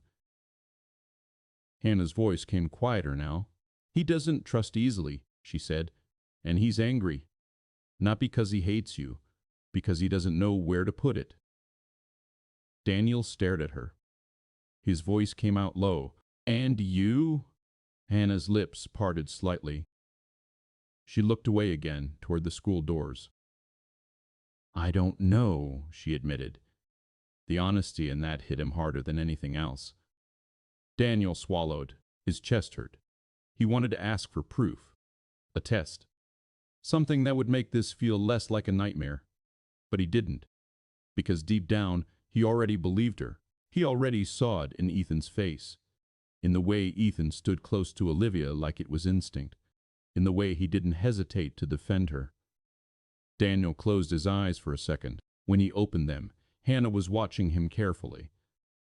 Hannah's voice came quieter now. He doesn't trust easily, she said, and he's angry. Not because he hates you, because he doesn't know where to put it. Daniel stared at her. His voice came out low. And you? Hannah's lips parted slightly. She looked away again toward the school doors. I don't know, she admitted. The honesty in that hit him harder than anything else. Daniel swallowed. His chest hurt. He wanted to ask for proof. A test. Something that would make this feel less like a nightmare. But he didn't. Because deep down, he already believed her. He already saw it in Ethan's face. In the way Ethan stood close to Olivia like it was instinct. In the way he didn't hesitate to defend her. Daniel closed his eyes for a second. When he opened them, Hannah was watching him carefully.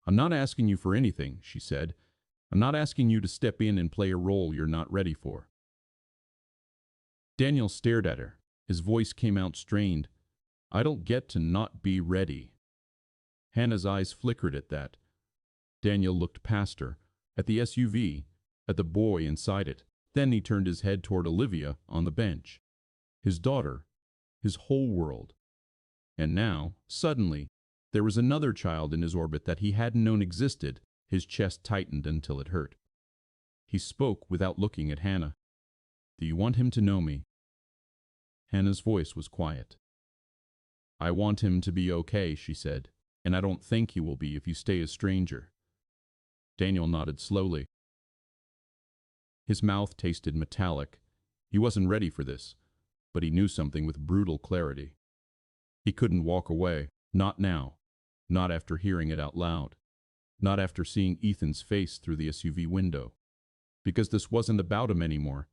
I'm not asking you for anything, she said. I'm not asking you to step in and play a role you're not ready for." Daniel stared at her. His voice came out strained. "I don't get to not be ready." Hannah's eyes flickered at that. Daniel looked past her, at the SUV, at the boy inside it. Then he turned his head toward Olivia on the bench. His daughter, his whole world. And now, suddenly, there was another child in his orbit that he hadn't known existed. His chest tightened until it hurt. He spoke without looking at Hannah. "Do you want him to know me?" Hannah's voice was quiet. "I want him to be okay," she said, "and I don't think he will be if you stay a stranger." Daniel nodded slowly. His mouth tasted metallic. He wasn't ready for this, but he knew something with brutal clarity. He couldn't walk away, not now, not after hearing it out loud, not after seeing Ethan's face through the SUV window, because this wasn't about him anymore.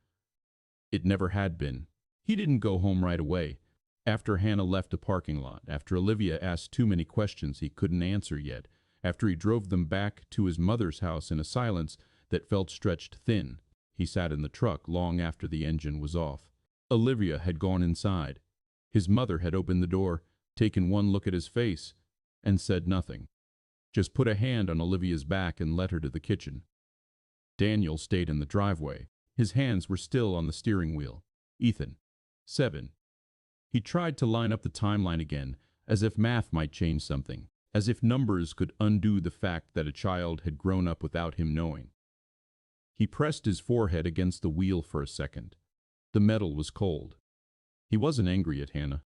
It never had been. He didn't go home right away. After Hannah left the parking lot, after Olivia asked too many questions he couldn't answer yet, after he drove them back to his mother's house in a silence that felt stretched thin, he sat in the truck long after the engine was off. Olivia had gone inside. His mother had opened the door, taken one look at his face, and said nothing. Just put a hand on Olivia's back and led her to the kitchen. Daniel stayed in the driveway. His hands were still on the steering wheel. Ethan, 7. He tried to line up the timeline again, as if math might change something, as if numbers could undo the fact that a child had grown up without him knowing. He pressed his forehead against the wheel for a second. The metal was cold. He wasn't angry at Hannah.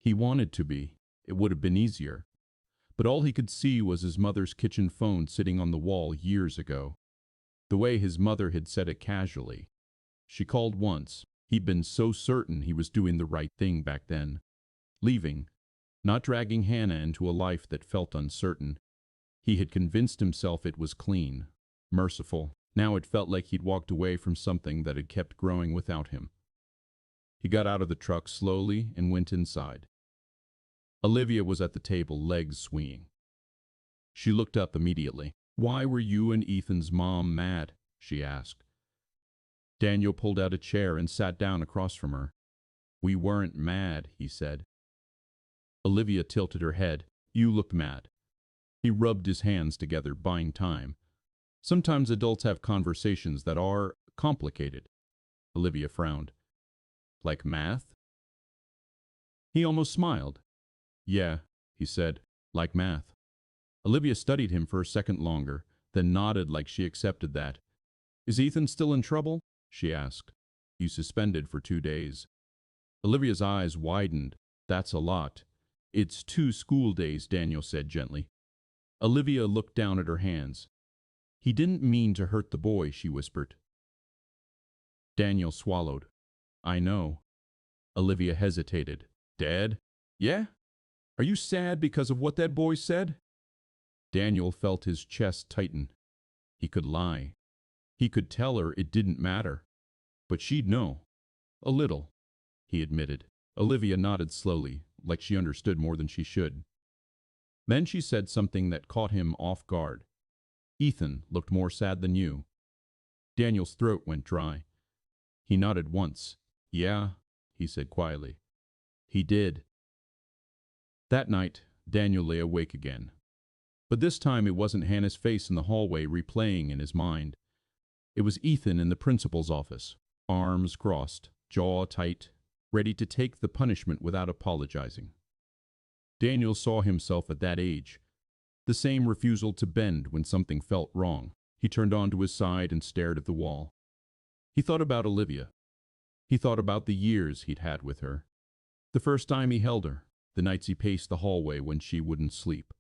He wanted to be. It would have been easier. But all he could see was his mother's kitchen phone sitting on the wall years ago. The way his mother had said it casually. She called once. He'd been so certain he was doing the right thing back then. Leaving, not dragging Hannah into a life that felt uncertain. He had convinced himself it was clean, merciful. Now it felt like he'd walked away from something that had kept growing without him. He got out of the truck slowly and went inside. Olivia was at the table, legs swinging. She looked up immediately. "Why were you and Ethan's mom mad?" she asked. Daniel pulled out a chair and sat down across from her. "We weren't mad," he said. Olivia tilted her head. "You looked mad." He rubbed his hands together, buying time. Sometimes adults have conversations that are complicated. Olivia frowned. "Like math?" He almost smiled. "Yeah," he said, "like math." Olivia studied him for a second longer, then nodded like she accepted that. "Is Ethan still in trouble?" she asked. "He's suspended for 2 days." Olivia's eyes widened. "That's a lot." "It's 2 school days," Daniel said gently. Olivia looked down at her hands. "He didn't mean to hurt the boy," she whispered. Daniel swallowed. "I know." Olivia hesitated. "Dad?" "Yeah? Are you sad because of what that boy said?" Daniel felt his chest tighten. He could lie. He could tell her it didn't matter. But she'd know. "A little," he admitted. Olivia nodded slowly, like she understood more than she should. Then she said something that caught him off guard. "Ethan looked more sad than you." Daniel's throat went dry. He nodded once. "Yeah," he said quietly. "He did." That night, Daniel lay awake again. But this time it wasn't Hannah's face in the hallway replaying in his mind. It was Ethan in the principal's office, arms crossed, jaw tight, ready to take the punishment without apologizing. Daniel saw himself at that age, the same refusal to bend when something felt wrong. He turned onto his side and stared at the wall. He thought about Olivia. He thought about the years he'd had with her. The first time he held her, the nights he paced the hallway when she wouldn't sleep.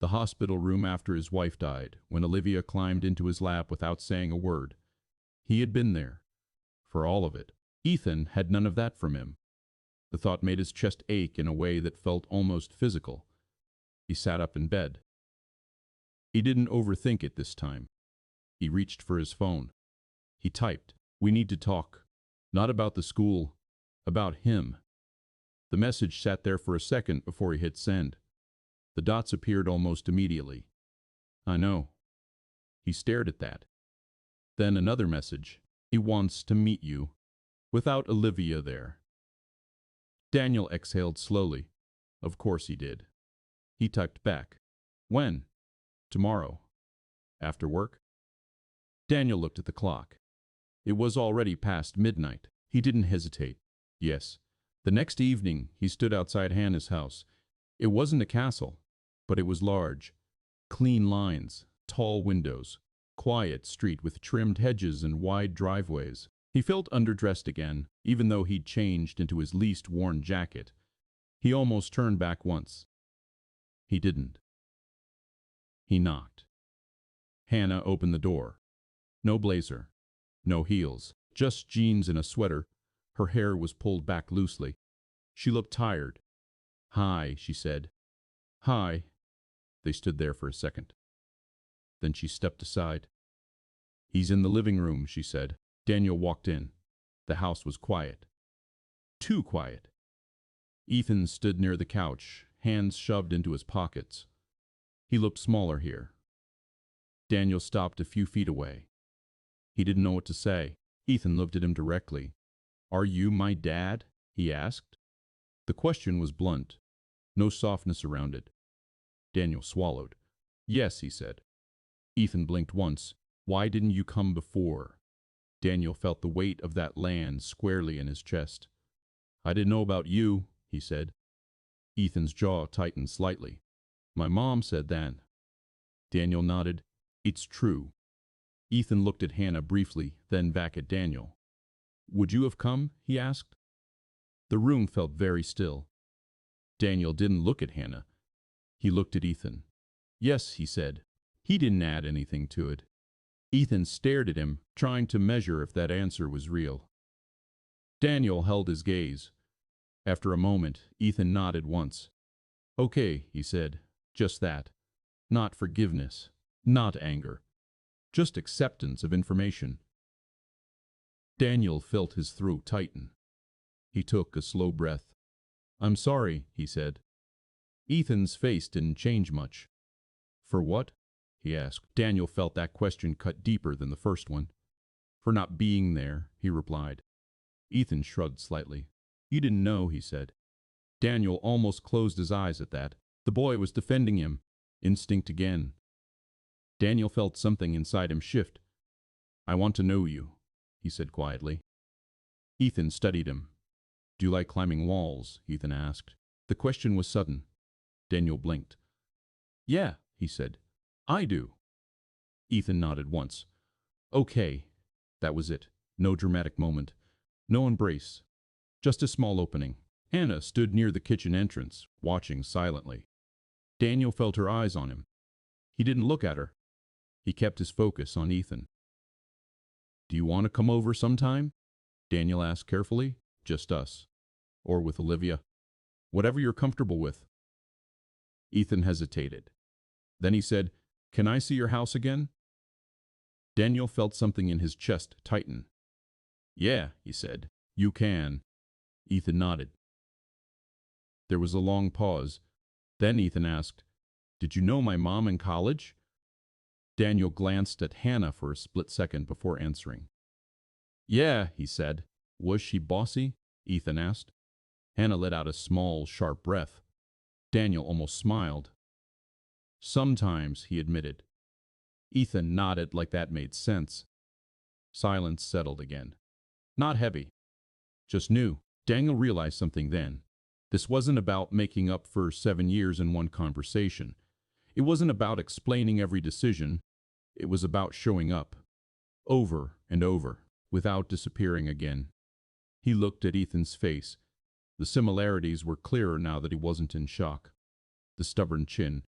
The hospital room after his wife died, when Olivia climbed into his lap without saying a word. He had been there, for all of it. Ethan had none of that from him. The thought made his chest ache in a way that felt almost physical. He sat up in bed. He didn't overthink it this time. He reached for his phone. He typed, "We need to talk. Not about the school, about him." The message sat there for a second before he hit send. The dots appeared almost immediately. "I know." He stared at that. Then another message. He wants to meet you. Without Olivia there. Daniel exhaled slowly. Of course he did. He typed back. When? Tomorrow. After work? Daniel looked at the clock. It was already past midnight. He didn't hesitate. Yes. The next evening, he stood outside Hannah's house. It wasn't a castle, but it was large. Clean lines, tall windows, quiet street with trimmed hedges and wide driveways. He felt underdressed again, even though he'd changed into his least worn jacket. He almost turned back once. He didn't. He knocked. Hannah opened the door. No blazer, no heels, just jeans and a sweater. Her hair was pulled back loosely. She looked tired. Hi, she said. Hi. They stood there for a second. Then she stepped aside. He's in the living room, she said. Daniel walked in. The house was quiet. Too quiet. Ethan stood near the couch, hands shoved into his pockets. He looked smaller here. Daniel stopped a few feet away. He didn't know what to say. Ethan looked at him directly. Are you my dad? He asked. The question was blunt. No softness around it. Daniel swallowed. Yes, he said. Ethan blinked once. Why didn't you come before? Daniel felt the weight of that land squarely in his chest. I didn't know about you, he said. Ethan's jaw tightened slightly. My mom said that. Daniel nodded. It's true. Ethan looked at Hannah briefly, then back at Daniel. Would you have come? He asked. The room felt very still. Daniel didn't look at Hannah. He looked at Ethan. Yes, he said. He didn't add anything to it. Ethan stared at him, trying to measure if that answer was real. Daniel held his gaze. After a moment, Ethan nodded once. Okay, he said. Just that. Not forgiveness. Not anger. Just acceptance of information. Daniel felt his throat tighten. He took a slow breath. I'm sorry, he said. Ethan's face didn't change much. For what? He asked. Daniel felt that question cut deeper than the first one. For not being there, he replied. Ethan shrugged slightly. You didn't know, he said. Daniel almost closed his eyes at that. The boy was defending him. Instinct again. Daniel felt something inside him shift. I want to know you, he said quietly. Ethan studied him. Do you like climbing walls? Ethan asked. The question was sudden. Daniel blinked. Yeah, he said. I do. Ethan nodded once. Okay. That was it. No dramatic moment. No embrace. Just a small opening. Hannah stood near the kitchen entrance, watching silently. Daniel felt her eyes on him. He didn't look at her. He kept his focus on Ethan. Do you want to come over sometime? Daniel asked carefully. Just us. Or with Olivia. Whatever you're comfortable with. Ethan hesitated. Then he said, Can I see your house again? Daniel felt something in his chest tighten. Yeah, he said. You can. Ethan nodded. There was a long pause. Then Ethan asked, Did you know my mom in college? Daniel glanced at Hannah for a split second before answering. Yeah, he said. Was she bossy? Ethan asked. Hannah let out a small, sharp breath. Daniel almost smiled. Sometimes, he admitted. Ethan nodded like that made sense. Silence settled again. Not heavy. Just new. Daniel realized something then. This wasn't about making up for 7 years in one conversation. It wasn't about explaining every decision. It was about showing up. Over and over, without disappearing again. He looked at Ethan's face. The similarities were clearer now that he wasn't in shock. The stubborn chin.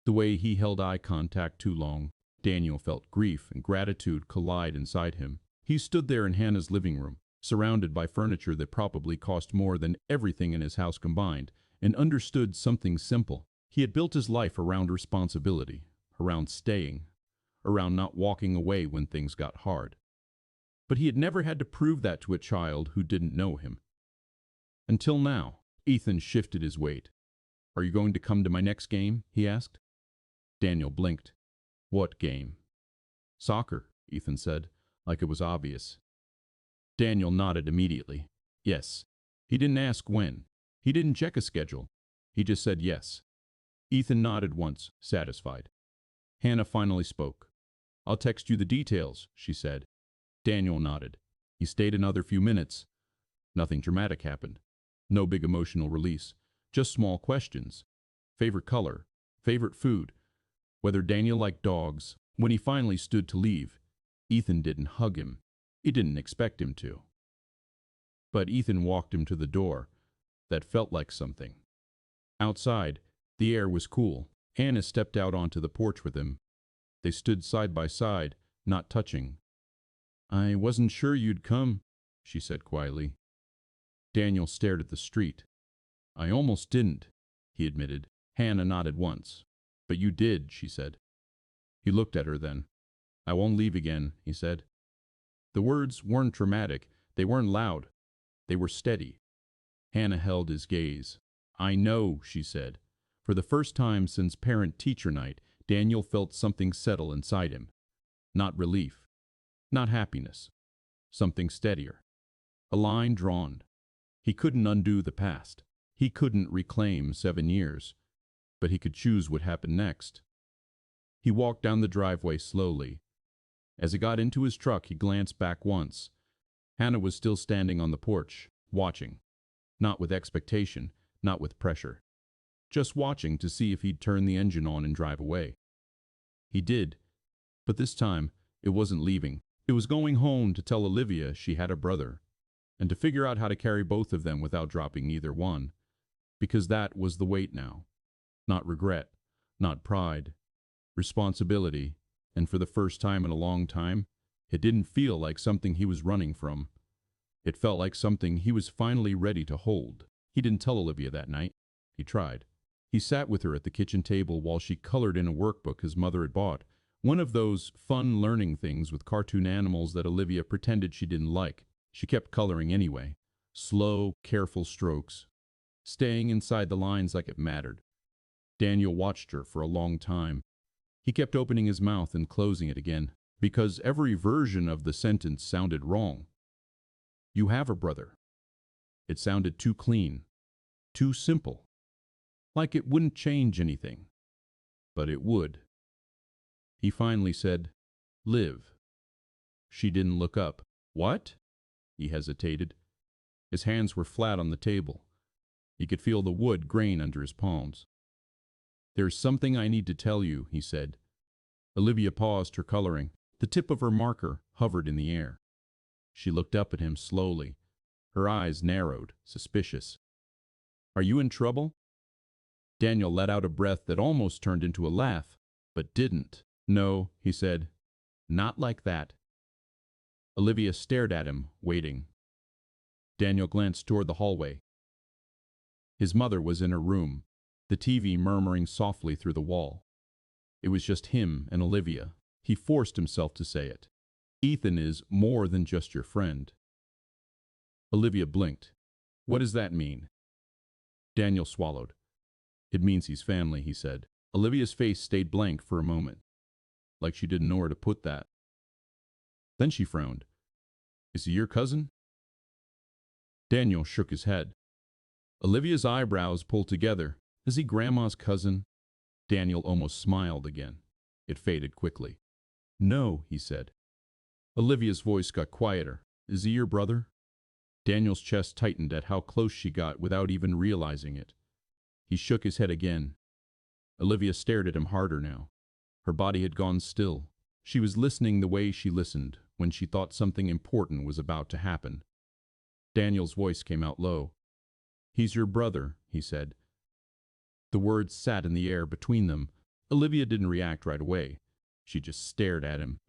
The way he held eye contact too long. Daniel felt grief and gratitude collide inside him. He stood there in Hannah's living room, surrounded by furniture that probably cost more than everything in his house combined, and understood something simple. He had built his life around responsibility, around staying, around not walking away when things got hard. But he had never had to prove that to a child who didn't know him. Until now. Ethan shifted his weight. Are you going to come to my next game? He asked. Daniel blinked. What game? Soccer, Ethan said, like it was obvious. Daniel nodded immediately. Yes. He didn't ask when. He didn't check a schedule. He just said yes. Ethan nodded once, satisfied. Hannah finally spoke. I'll text you the details, she said. Daniel nodded. He stayed another few minutes. Nothing dramatic happened. No big emotional release. Just small questions. Favorite color. Favorite food. Whether Daniel liked dogs. When he finally stood to leave, Ethan didn't hug him. He didn't expect him to. But Ethan walked him to the door. That felt like something. Outside, the air was cool. Hannah stepped out onto the porch with him. They stood side by side, not touching. I wasn't sure you'd come, she said quietly. Daniel stared at the street. I almost didn't, he admitted. Hannah nodded once. But you did, she said. He looked at her then. I won't leave again, he said. The words weren't dramatic. They weren't loud. They were steady. Hannah held his gaze. I know, she said. For the first time since parent-teacher night, Daniel felt something settle inside him. Not relief. Not happiness. Something steadier. A line drawn. He couldn't undo the past. He couldn't reclaim 7 years. But he could choose what happened next. He walked down the driveway slowly. As he got into his truck, he glanced back once. Hannah was still standing on the porch, watching. Not with expectation, not with pressure. Just watching to see if he'd turn the engine on and drive away. He did. But this time, it wasn't leaving. It was going home to tell Olivia she had a brother, and to figure out how to carry both of them without dropping either one. Because that was the weight now. Not regret, not pride. Responsibility, and for the first time in a long time, it didn't feel like something he was running from. It felt like something he was finally ready to hold. He didn't tell Olivia that night. He tried. He sat with her at the kitchen table while she colored in a workbook his mother had bought, one of those fun learning things with cartoon animals that Olivia pretended she didn't like. She kept coloring anyway. Slow, careful strokes, staying inside the lines like it mattered. Daniel watched her for a long time. He kept opening his mouth and closing it again, because every version of the sentence sounded wrong. You have a brother. It sounded too clean, too simple, like it wouldn't change anything. But it would. He finally said, Liv. She didn't look up. What? He hesitated. His hands were flat on the table. He could feel the wood grain under his palms. There's something I need to tell you, he said. Olivia paused her coloring. The tip of her marker hovered in the air. She looked up at him slowly. Her eyes narrowed, suspicious. Are you in trouble? Daniel let out a breath that almost turned into a laugh, but didn't. No, he said. Not like that. Olivia stared at him, waiting. Daniel glanced toward the hallway. His mother was in her room, the TV murmuring softly through the wall. It was just him and Olivia. He forced himself to say it. Ethan is more than just your friend. Olivia blinked. What does that mean? Daniel swallowed. It means he's family, he said. Olivia's face stayed blank for a moment, like she didn't know where to put that. Then she frowned. Is he your cousin? Daniel shook his head. Olivia's eyebrows pulled together. Is he Grandma's cousin? Daniel almost smiled again. It faded quickly. No, he said. Olivia's voice got quieter. Is he your brother? Daniel's chest tightened at how close she got without even realizing it. He shook his head again. Olivia stared at him harder now. Her body had gone still. She was listening the way she listened when she thought something important was about to happen. Daniel's voice came out low. He's your brother, he said. The words sat in the air between them. Olivia didn't react right away. She just stared at him.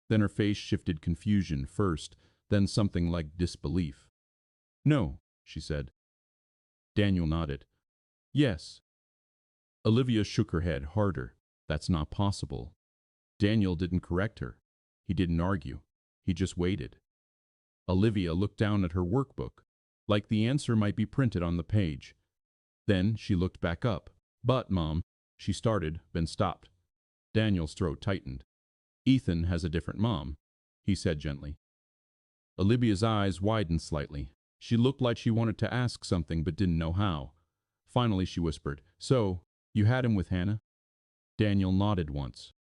Then her face shifted confusion first, then something like disbelief. No, she said. Daniel nodded. Yes. Olivia shook her head harder. That's not possible. Daniel didn't correct her. He didn't argue. He just waited. Olivia looked down at her workbook, like the answer might be printed on the page. Then she looked back up. But, Mom, she started, then stopped. Daniel's throat tightened. Ethan has a different mom, he said gently. Olivia's eyes widened slightly. She looked like she wanted to ask something but didn't know how. Finally she whispered, "So, you had him with Hannah?" Daniel nodded once.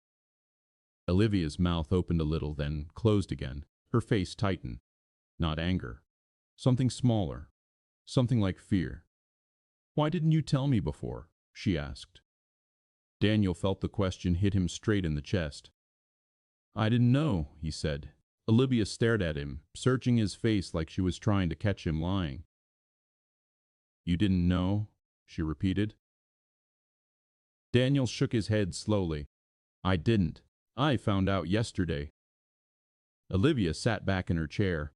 Olivia's mouth opened a little, then closed again. Her face tightened. Not anger. Something smaller. Something like fear. "Why didn't you tell me before?" she asked. Daniel felt the question hit him straight in the chest. "I didn't know," he said. Olivia stared at him, searching his face like she was trying to catch him lying. "You didn't know?" she repeated. Daniel shook his head slowly. "I didn't. I found out yesterday." Olivia sat back in her chair.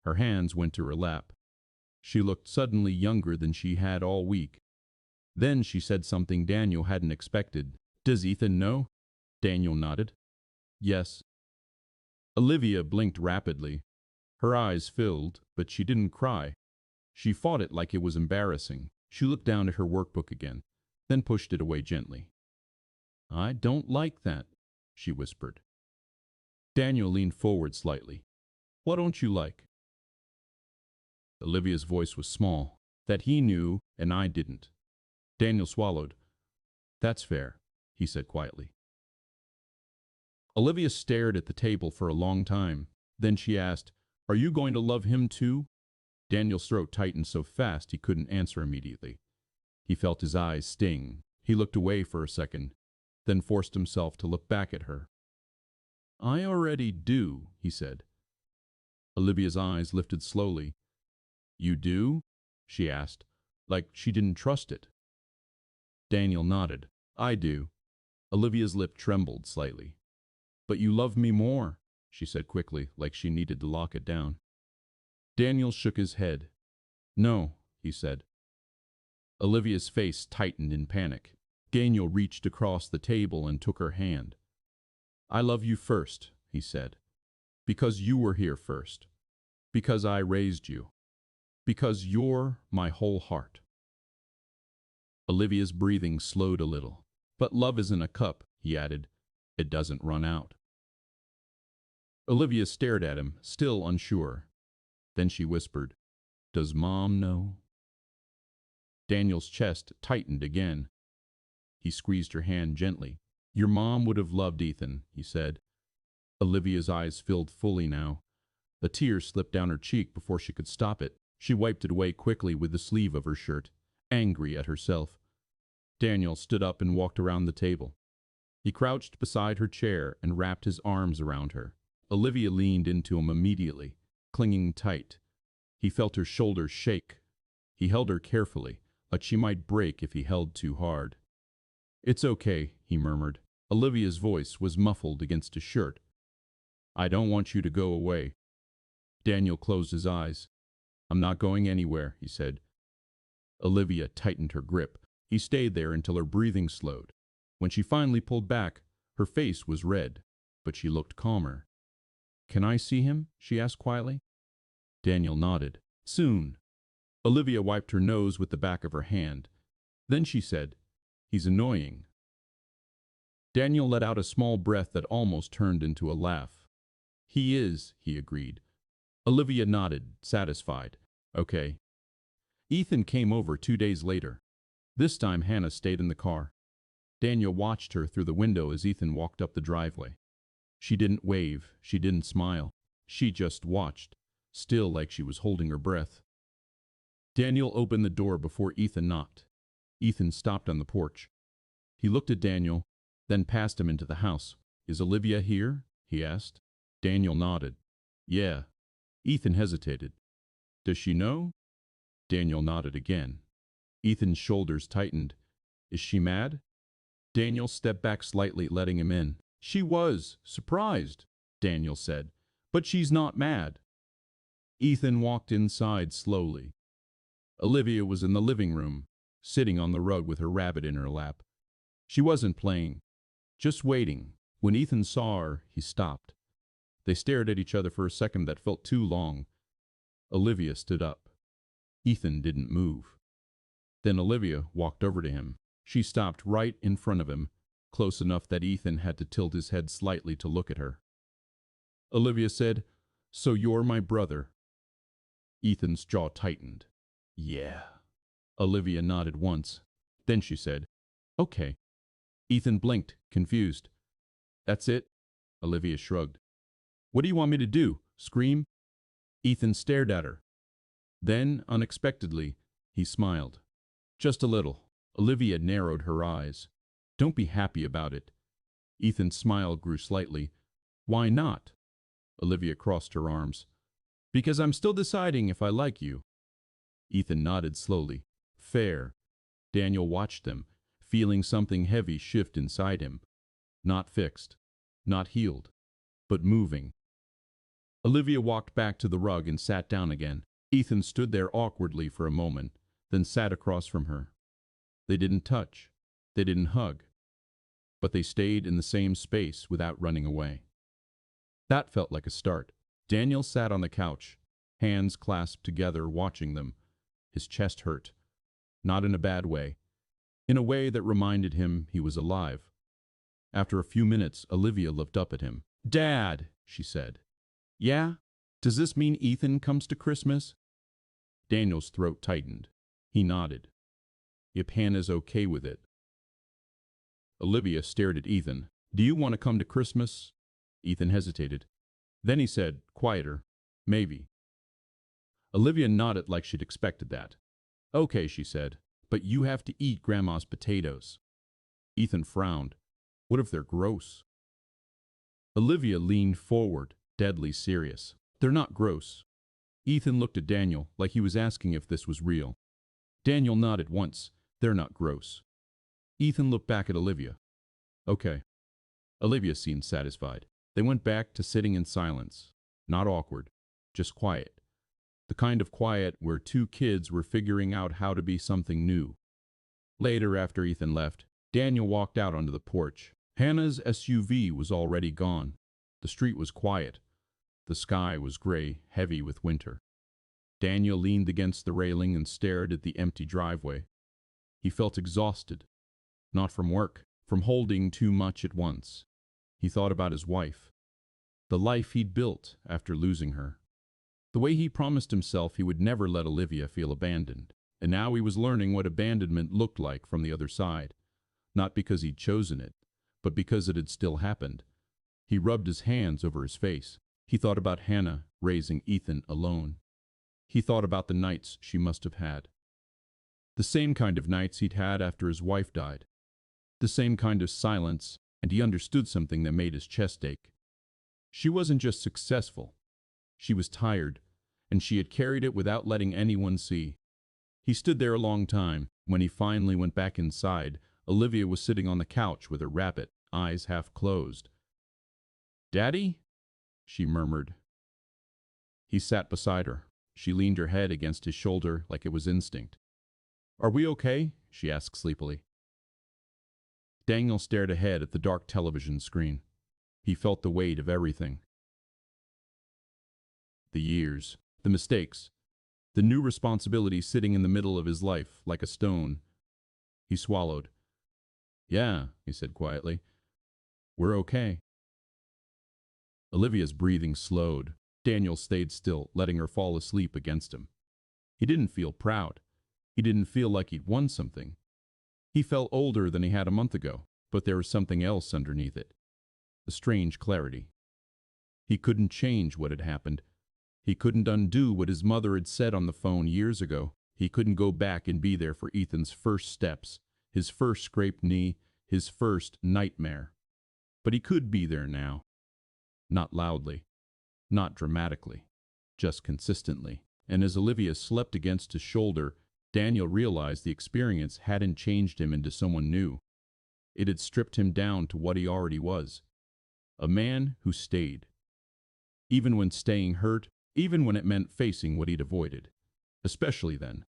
Her hands went to her lap. She looked suddenly younger than she had all week. Then she said something Daniel hadn't expected. "Does Ethan know?" Daniel nodded. "Yes." Olivia blinked rapidly. Her eyes filled, but she didn't cry. She fought it like it was embarrassing. She looked down at her workbook again, then pushed it away gently. "I don't like that," she whispered. Daniel leaned forward slightly. "What don't you like?" Olivia's voice was small. "That he knew and I didn't." Daniel swallowed. "That's fair," he said quietly. Olivia stared at the table for a long time. Then she asked, "Are you going to love him too?" Daniel's throat tightened so fast he couldn't answer immediately. He felt his eyes sting. He looked away for a second, then forced himself to look back at her. "I already do," he said. Olivia's eyes lifted slowly. "You do?" she asked, like she didn't trust it. Daniel nodded. "I do." Olivia's lip trembled slightly. "But you love me more," she said quickly, like she needed to lock it down. Daniel shook his head. "No," he said. Olivia's face tightened in panic. Daniel reached across the table and took her hand. "I love you first," he said. "Because you were here first. Because I raised you. Because you're my whole heart." Olivia's breathing slowed a little. "But love isn't a cup," he added. "It doesn't run out." Olivia stared at him, still unsure. Then she whispered, "Does Mom know?" Daniel's chest tightened again. He squeezed her hand gently. "Your mom would have loved Ethan," he said. Olivia's eyes filled fully now. The tear slipped down her cheek before she could stop it. She wiped it away quickly with the sleeve of her shirt, angry at herself. Daniel stood up and walked around the table. He crouched beside her chair and wrapped his arms around her. Olivia leaned into him immediately, clinging tight. He felt her shoulders shake. He held her carefully, like she might break if he held too hard. "It's okay," he murmured. Olivia's voice was muffled against his shirt. "I don't want you to go away." Daniel closed his eyes. "I'm not going anywhere," he said. Olivia tightened her grip. He stayed there until her breathing slowed. When she finally pulled back, her face was red, but she looked calmer. "Can I see him?" she asked quietly. Daniel nodded. "Soon." Olivia wiped her nose with the back of her hand. Then she said, "He's annoying." Daniel let out a small breath that almost turned into a laugh. "He is," he agreed. Olivia nodded, satisfied. "Okay." Ethan came over 2 days later. This time Hannah stayed in the car. Daniel watched her through the window as Ethan walked up the driveway. She didn't wave, she didn't smile. She just watched, still like she was holding her breath. Daniel opened the door before Ethan knocked. Ethan stopped on the porch. He looked at Daniel, then passed him into the house. "Is Olivia here?" he asked. Daniel nodded. "Yeah." Ethan hesitated. "Does she know?" Daniel nodded again. Ethan's shoulders tightened. "Is she mad?" Daniel stepped back slightly, letting him in. "She was surprised," Daniel said, "but she's not mad." Ethan walked inside slowly. Olivia was in the living room, sitting on the rug with her rabbit in her lap. She wasn't playing, just waiting. When Ethan saw her, he stopped. They stared at each other for a second that felt too long. Olivia stood up. Ethan didn't move. Then Olivia walked over to him. She stopped right in front of him. close enough that Ethan had to tilt his head slightly to look at her. Olivia said, "So you're my brother." Ethan's jaw tightened. "Yeah." Olivia nodded once. Then she said, "Okay." Ethan blinked, confused. "That's it?" Olivia shrugged. "What do you want me to do? Scream?" Ethan stared at her. Then, unexpectedly, he smiled. Just a little. Olivia narrowed her eyes. "Don't be happy about it." Ethan's smile grew slightly. "Why not?" Olivia crossed her arms. "Because I'm still deciding if I like you." Ethan nodded slowly. "Fair." Daniel watched them, feeling something heavy shift inside him. Not fixed, not healed, but moving. Olivia walked back to the rug and sat down again. Ethan stood there awkwardly for a moment, then sat across from her. They didn't touch. They didn't hug. But they stayed in the same space without running away. That felt like a start. Daniel sat on the couch, hands clasped together, watching them. His chest hurt. Not in a bad way. In a way that reminded him he was alive. After a few minutes, Olivia looked up at him. "Dad," she said. "Yeah? Does this mean Ethan comes to Christmas?" Daniel's throat tightened. He nodded. "If Hannah's okay with it." Olivia stared at Ethan. "Do you want to come to Christmas?" Ethan hesitated. Then he said, quieter, "Maybe." Olivia nodded like she'd expected that. "Okay," she said, "but you have to eat Grandma's potatoes." Ethan frowned. "What if they're gross?" Olivia leaned forward, deadly serious. "They're not gross." Ethan looked at Daniel like he was asking if this was real. Daniel nodded once. "They're not gross." Ethan looked back at Olivia. "Okay." Olivia seemed satisfied. They went back to sitting in silence. Not awkward, just quiet. The kind of quiet where two kids were figuring out how to be something new. Later, after Ethan left, Daniel walked out onto the porch. Hannah's SUV was already gone. The street was quiet. The sky was gray, heavy with winter. Daniel leaned against the railing and stared at the empty driveway. He felt exhausted. Not from work, from holding too much at once. He thought about his wife. The life he'd built after losing her. The way he promised himself he would never let Olivia feel abandoned. And now he was learning what abandonment looked like from the other side. Not because he'd chosen it, but because it had still happened. He rubbed his hands over his face. He thought about Hannah raising Ethan alone. He thought about the nights she must have had. The same kind of nights he'd had after his wife died. The same kind of silence, and he understood something that made his chest ache. She wasn't just successful. She was tired, and she had carried it without letting anyone see. He stood there a long time. When he finally went back inside, Olivia was sitting on the couch with her rabbit, eyes half closed. "Daddy?" she murmured. He sat beside her. She leaned her head against his shoulder like it was instinct. "Are we okay?" she asked sleepily. Daniel stared ahead at the dark television screen. He felt the weight of everything. The years, the mistakes, the new responsibility sitting in the middle of his life like a stone. He swallowed. "Yeah," he said quietly. "We're okay." Olivia's breathing slowed. Daniel stayed still, letting her fall asleep against him. He didn't feel proud. He didn't feel like he'd won something. He felt older than he had a month ago, but there was something else underneath it. A strange clarity. He couldn't change what had happened. He couldn't undo what his mother had said on the phone years ago. He couldn't go back and be there for Ethan's first steps, his first scraped knee, his first nightmare. But he could be there now. Not loudly, not dramatically, just consistently. And as Olivia slept against his shoulder, Daniel realized the experience hadn't changed him into someone new. It had stripped him down to what he already was. A man who stayed. Even when staying hurt, even when it meant facing what he'd avoided. Especially then.